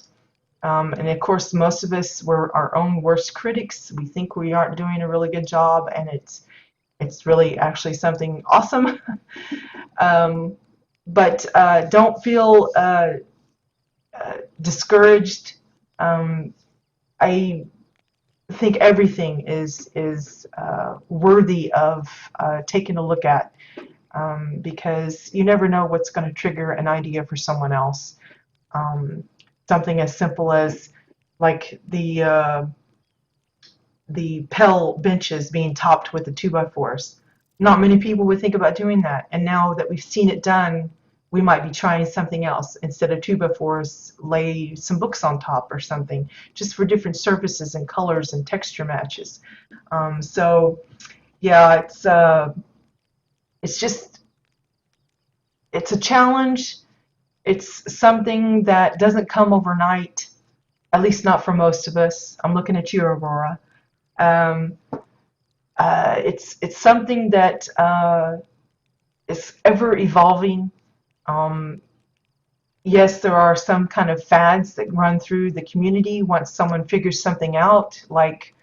And of course, most of us were our own worst critics. We think we aren't doing a really good job, and it's really actually something awesome. But don't feel discouraged. I think everything is worthy of taking a look at, because you never know what's going to trigger an idea for someone else. Something as simple as like the Pell benches being topped with the 2x4s. Not many people would think about doing that, and now that we've seen it done, we might be trying something else. Instead of 2x4s, lay some books on top or something, just for different surfaces and colors and texture matches. So yeah, it's a challenge. It's something that doesn't come overnight, at least not for most of us. I'm looking at you, Aurora. It's something that is ever evolving. Yes, there are some kind of fads that run through the community once someone figures something out, like,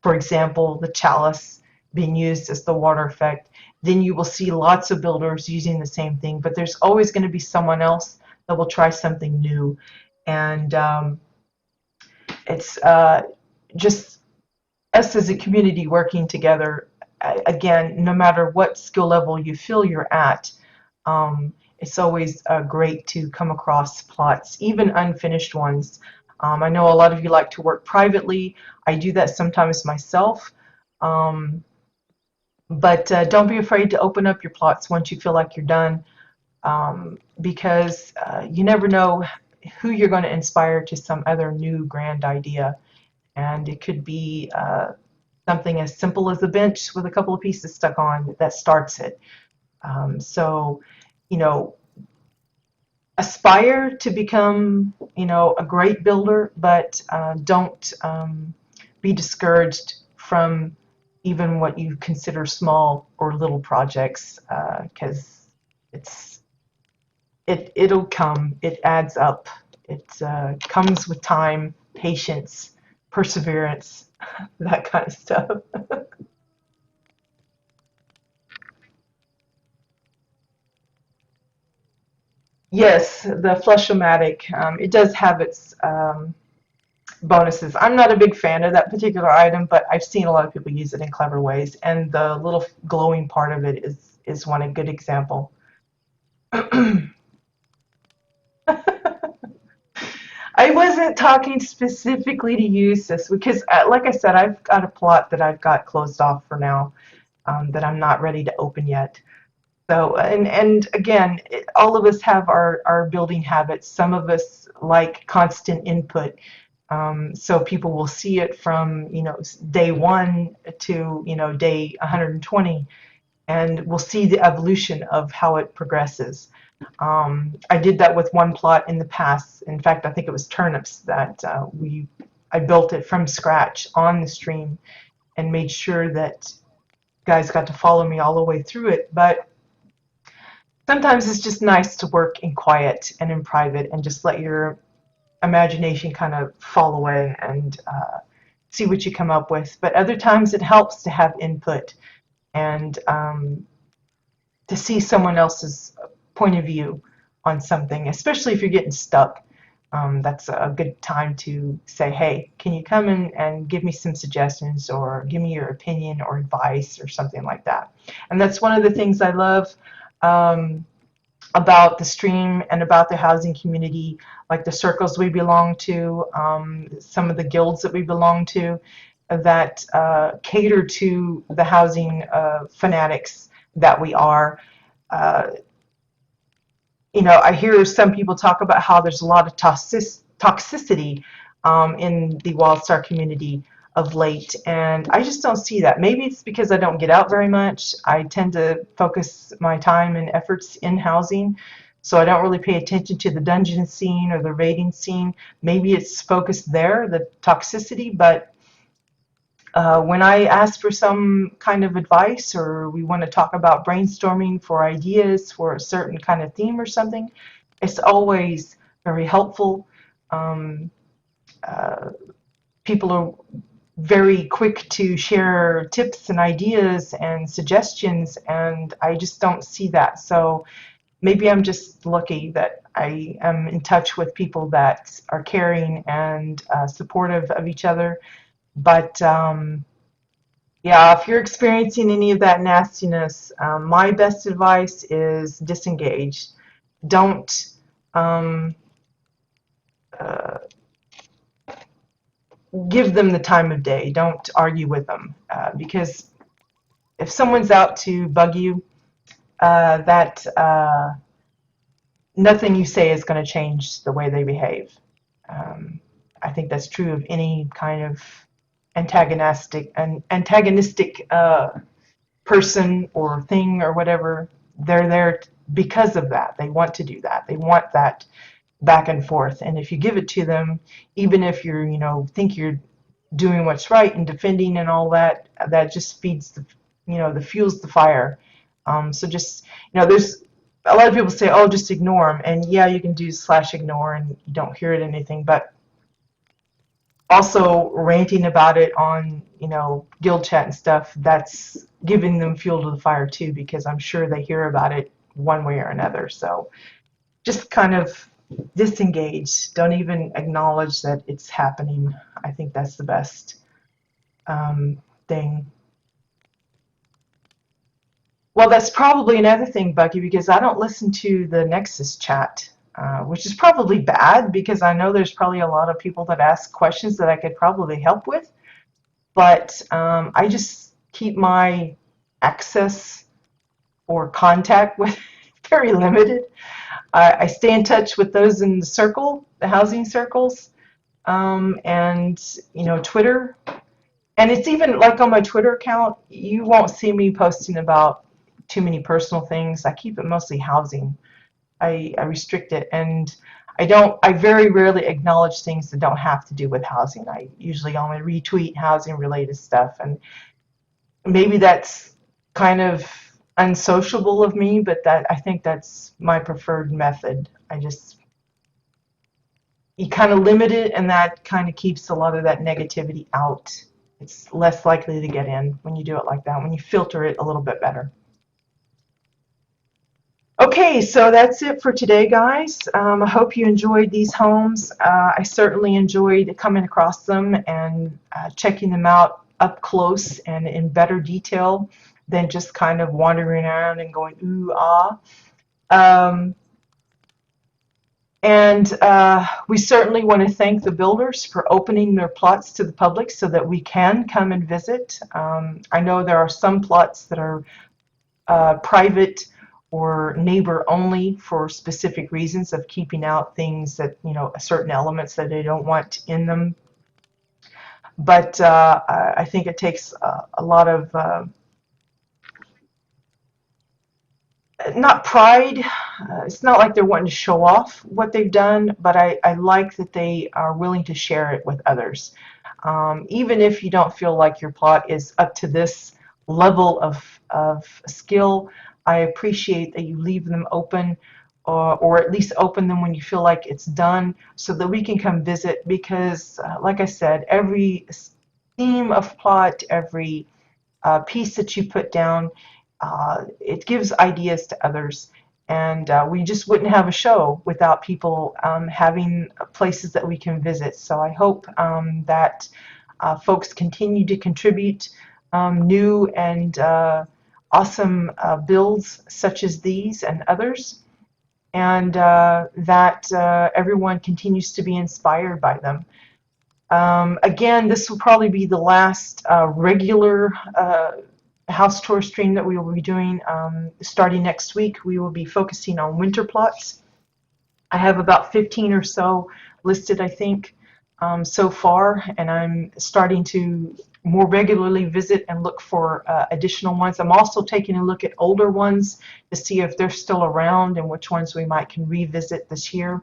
for example, the chalice being used as the water effect. Then you will see lots of builders using the same thing, but there's always going to be someone else that will try something new. And it's just us as a community working together. Again, no matter what skill level you feel you're at, it's always great to come across plots, even unfinished ones. I know a lot of you like to work privately. I do that sometimes myself. But don't be afraid to open up your plots once you feel like you're done, because you never know who you're going to inspire to some other new grand idea. And it could be something as simple as a bench with a couple of pieces stuck on that starts it. So, aspire to become, a great builder, but don't be discouraged from even what you consider small or little projects, because it'll come. It adds up. It comes with time, patience, perseverance, that kind of stuff. Yes, the Flush-O-Matic, it does have its bonuses. I'm not a big fan of that particular item, but I've seen a lot of people use it in clever ways, and the little glowing part of it is one a good example. I wasn't talking specifically to use this because, like I said, I've got a plot that I've got closed off for now, that I'm not ready to open yet. So, and again, all of us have our building habits. Some of us like constant input. So people will see it from, day one to, day 120, and we'll see the evolution of how it progresses. I did that with one plot in the past. In fact, I think it was turnips that I built it from scratch on the stream and made sure that guys got to follow me all the way through it. But sometimes it's just nice to work in quiet and in private and just let your imagination kind of fall away and see what you come up with. But other times it helps to have input and to see someone else's point of view on something, especially if you're getting stuck. That's a good time to say, hey, can you come in and give me some suggestions or give me your opinion or advice or something like that. And that's one of the things I love about the stream and about the housing community, like the circles we belong to, some of the guilds that we belong to, that cater to the housing fanatics that we are. Uh, I hear some people talk about how there's a lot of toxicity in the WildStar community of late, and I just don't see that. Maybe it's because I don't get out very much. I tend to focus my time and efforts in housing, so I don't really pay attention to the dungeon scene or the raiding scene. Maybe it's focused there, the toxicity, but when I ask for some kind of advice or we want to talk about brainstorming for ideas for a certain kind of theme or something, it's always very helpful. Um, uh, People are very quick to share tips and ideas and suggestions, and I just don't see that. So maybe I'm just lucky that I am in touch with people that are caring and supportive of each other. But yeah, if you're experiencing any of that nastiness, my best advice is disengage. Don't um, uh, give them the time of day. Don't argue with them, because if someone's out to bug you, that nothing you say is going to change the way they behave. Um, I think that's true of any kind of antagonistic person or thing or whatever. They're there because of that. They want to do that. They want that back and forth. And if you give it to them, even if you're, think you're doing what's right and defending and all that, that just feeds the fuels the fire. So just, there's a lot of people say, oh, just ignore them. And yeah, you can do /ignore and you don't hear it anything, but also ranting about it on, guild chat and stuff, that's giving them fuel to the fire too, because I'm sure they hear about it one way or another. So just kind of disengage. Don't even acknowledge that it's happening. I think that's the best thing. Well, that's probably another thing, Bucky, because I don't listen to the Nexus chat, which is probably bad because I know there's probably a lot of people that ask questions that I could probably help with. But I just keep my access or contact with very limited. I stay in touch with those in the circle, the housing circles, and Twitter. And it's even like on my Twitter account, you won't see me posting about too many personal things. I keep it mostly housing. I restrict it, and I very rarely acknowledge things that don't have to do with housing. I usually only retweet housing related stuff, and maybe that's kind of unsociable of me, but that I think that's my preferred method. You kind of limit it, and that kind of keeps a lot of that negativity out. It's less likely to get in when you do it like that, when you filter it a little bit better. Okay, so that's it for today, guys. I hope you enjoyed these homes. I certainly enjoyed coming across them and checking them out up close and in better detail than just kind of wandering around and going, ooh, ah. Um, and we certainly want to thank the builders for opening their plots to the public so that we can come and visit. I know there are some plots that are private or neighbor only for specific reasons of keeping out things that, certain elements that they don't want in them. But I think it takes a lot of, not pride, it's not like they're wanting to show off what they've done, but I like that they are willing to share it with others. Even if you don't feel like your plot is up to this level of skill, I appreciate that you leave them open, or at least open them when you feel like it's done so that we can come visit, because like I said, every theme of plot, every piece that you put down, it gives ideas to others. And we just wouldn't have a show without people having places that we can visit. So I hope that folks continue to contribute new and awesome builds such as these and others, and that everyone continues to be inspired by them. Again, this will probably be the last regular house tour stream that we will be doing. Starting next week, we will be focusing on winter plots. I have about 15 or so listed, I think, so far, and I'm starting to more regularly visit and look for additional ones. I'm also taking a look at older ones to see if they're still around and which ones we might can revisit this year.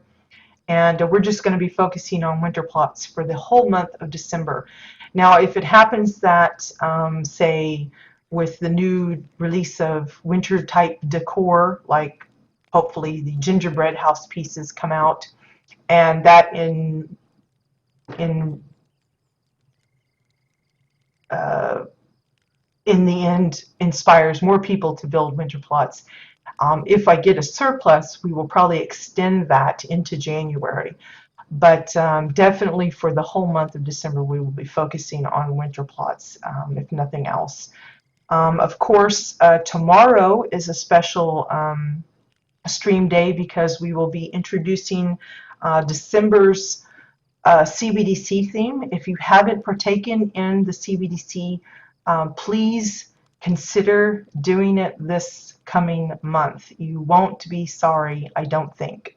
And we're just going to be focusing on winter plots for the whole month of December. Now, if it happens that, say, with the new release of winter type decor, like hopefully the gingerbread house pieces come out, and that in the end inspires more people to build winter plots. If I get a surplus, we will probably extend that into January. But definitely for the whole month of December, we will be focusing on winter plots, if nothing else. Of course, tomorrow is a special stream day because we will be introducing December's CBDC theme. If you haven't partaken in the CBDC, please consider doing it this coming month. You won't be sorry, I don't think.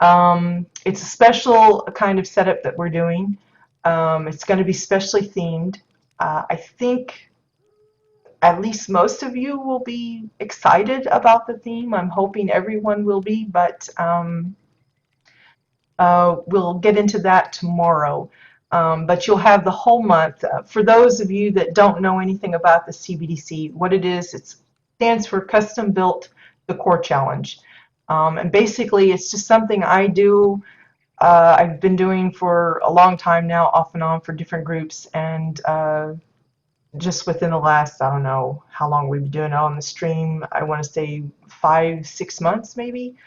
It's a special kind of setup that we're doing. It's going to be specially themed. I think at least most of you will be excited about the theme. I'm hoping everyone will be, but we'll get into that tomorrow. But you'll have the whole month. For those of you that don't know anything about the CBDC, what it is, it stands for Custom Built Decor Challenge. And basically, it's just something I do. I've been doing for a long time now, off and on for different groups, and just within the last, I don't know how long we've been doing it on the stream, I want to say 5-6 months maybe,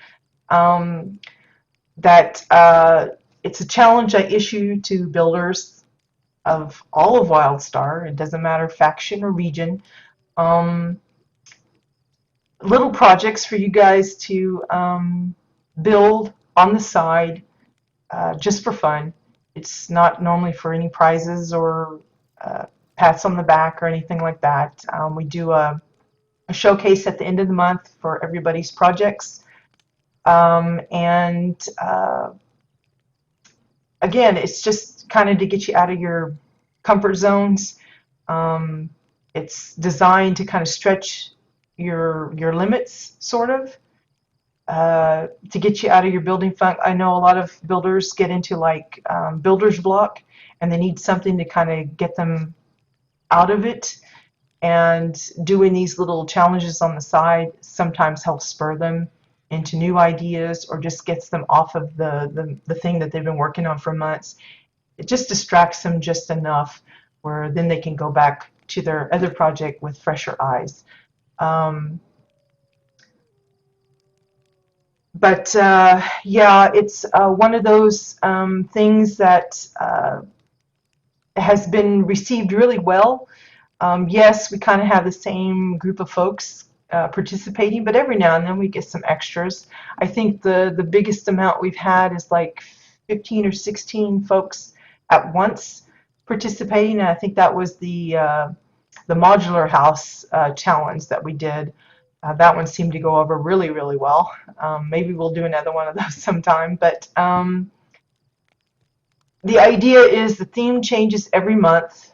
that it's a challenge I issue to builders of all of WildStar. It doesn't matter faction or region. Little projects for you guys to build on the side just for fun. It's not normally for any prizes or pats on the back or anything like that. We do a showcase at the end of the month for everybody's projects. And again, it's just kind of to get you out of your comfort zones. It's designed to kind of stretch your limits, sort of, to get you out of your building funk. I know a lot of builders get into like builder's block, and they need something to kind of get them out of it. and doing these little challenges on the side sometimes helps spur them into new ideas or just gets them off of the thing that they've been working on for months. It just distracts them just enough where then they can go back to their other project with fresher eyes. But yeah, it's one of those things that has been received really well. Yes, we kind of have the same group of folks participating, but every now and then we get some extras. I think the biggest amount we've had is like 15 or 16 folks at once participating, and I think that was the modular house challenge that we did. That one seemed to go over really, really well. Maybe we'll do another one of those sometime, but the idea is the theme changes every month.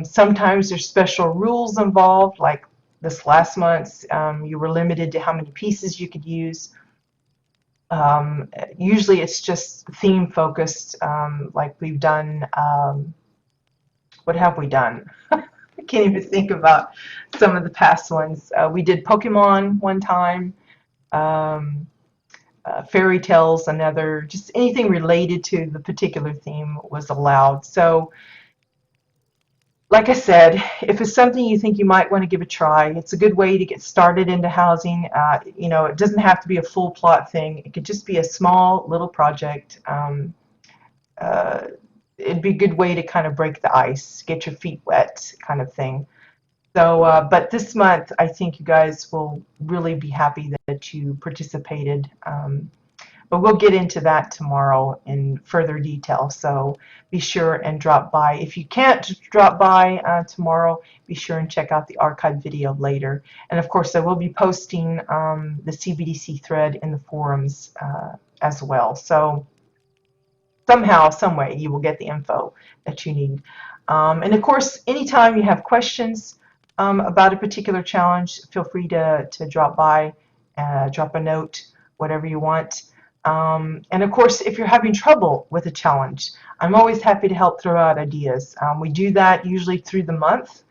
Sometimes there's special rules involved, like this last month, you were limited to how many pieces you could use. Usually it's just theme focused, like we've done, what have we done? I can't even think about some of the past ones. We did Pokemon one time. Fairy tales, another, just anything related to the particular theme was allowed. So, like I said, if it's something you think you might want to give a try, it's a good way to get started into housing. You know, it doesn't have to be a full plot thing. It could just be a small little project. It'd be a good way to kind of break the ice, get your feet wet kind of thing. So, but this month, I think you guys will really be happy that you participated. But we'll get into that tomorrow in further detail. So be sure and drop by. If you can't drop by tomorrow, be sure and check out the archived video later. And of course, I will be posting the CBDC thread in the forums as well. So somehow, some way, you will get the info that you need. And of course, anytime you have questions about a particular challenge, feel free to drop by, drop a note, whatever you want. And of course, if you're having trouble with a challenge, I'm always happy to help throw out ideas. We do that usually through the month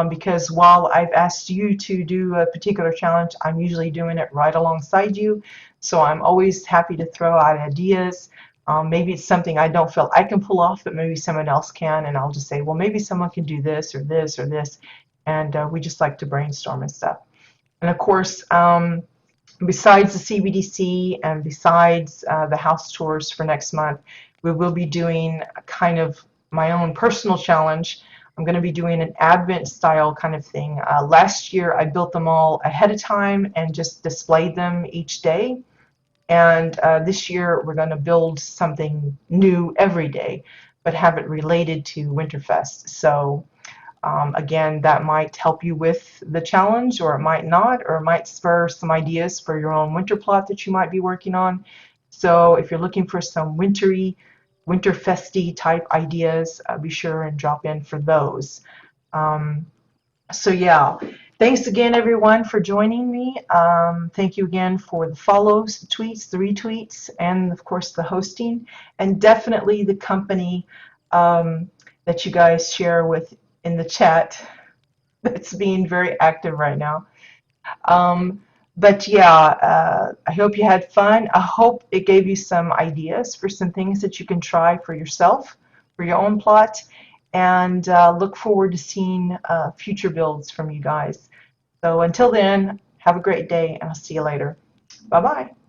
because while I've asked you to do a particular challenge, I'm usually doing it right alongside you. So I'm always happy to throw out ideas. Maybe it's something I don't feel I can pull off, but maybe someone else can, and I'll just say, well, maybe someone can do this or this or this. And we just like to brainstorm and stuff. And of course, besides the CBDC and besides the house tours for next month, we will be doing a kind of my own personal challenge. I'm going to be doing an Advent style kind of thing. Last year I built them all ahead of time and just displayed them each day. And this year we're going to build something new every day, but have it related to Winterfest. So again, that might help you with the challenge, or it might not, or it might spur some ideas for your own winter plot that you might be working on. So if you're looking for some wintry, Winterfesty type ideas, be sure and drop in for those. So yeah, thanks again everyone for joining me. Thank you again for the follows, the tweets, the retweets, and of course the hosting, and definitely the company that you guys share with in the chat that's being very active right now. But yeah, I hope you had fun. I hope it gave you some ideas for some things that you can try for yourself, for your own plot, and look forward to seeing future builds from you guys. So until then, have a great day, and I'll see you later. Bye-bye.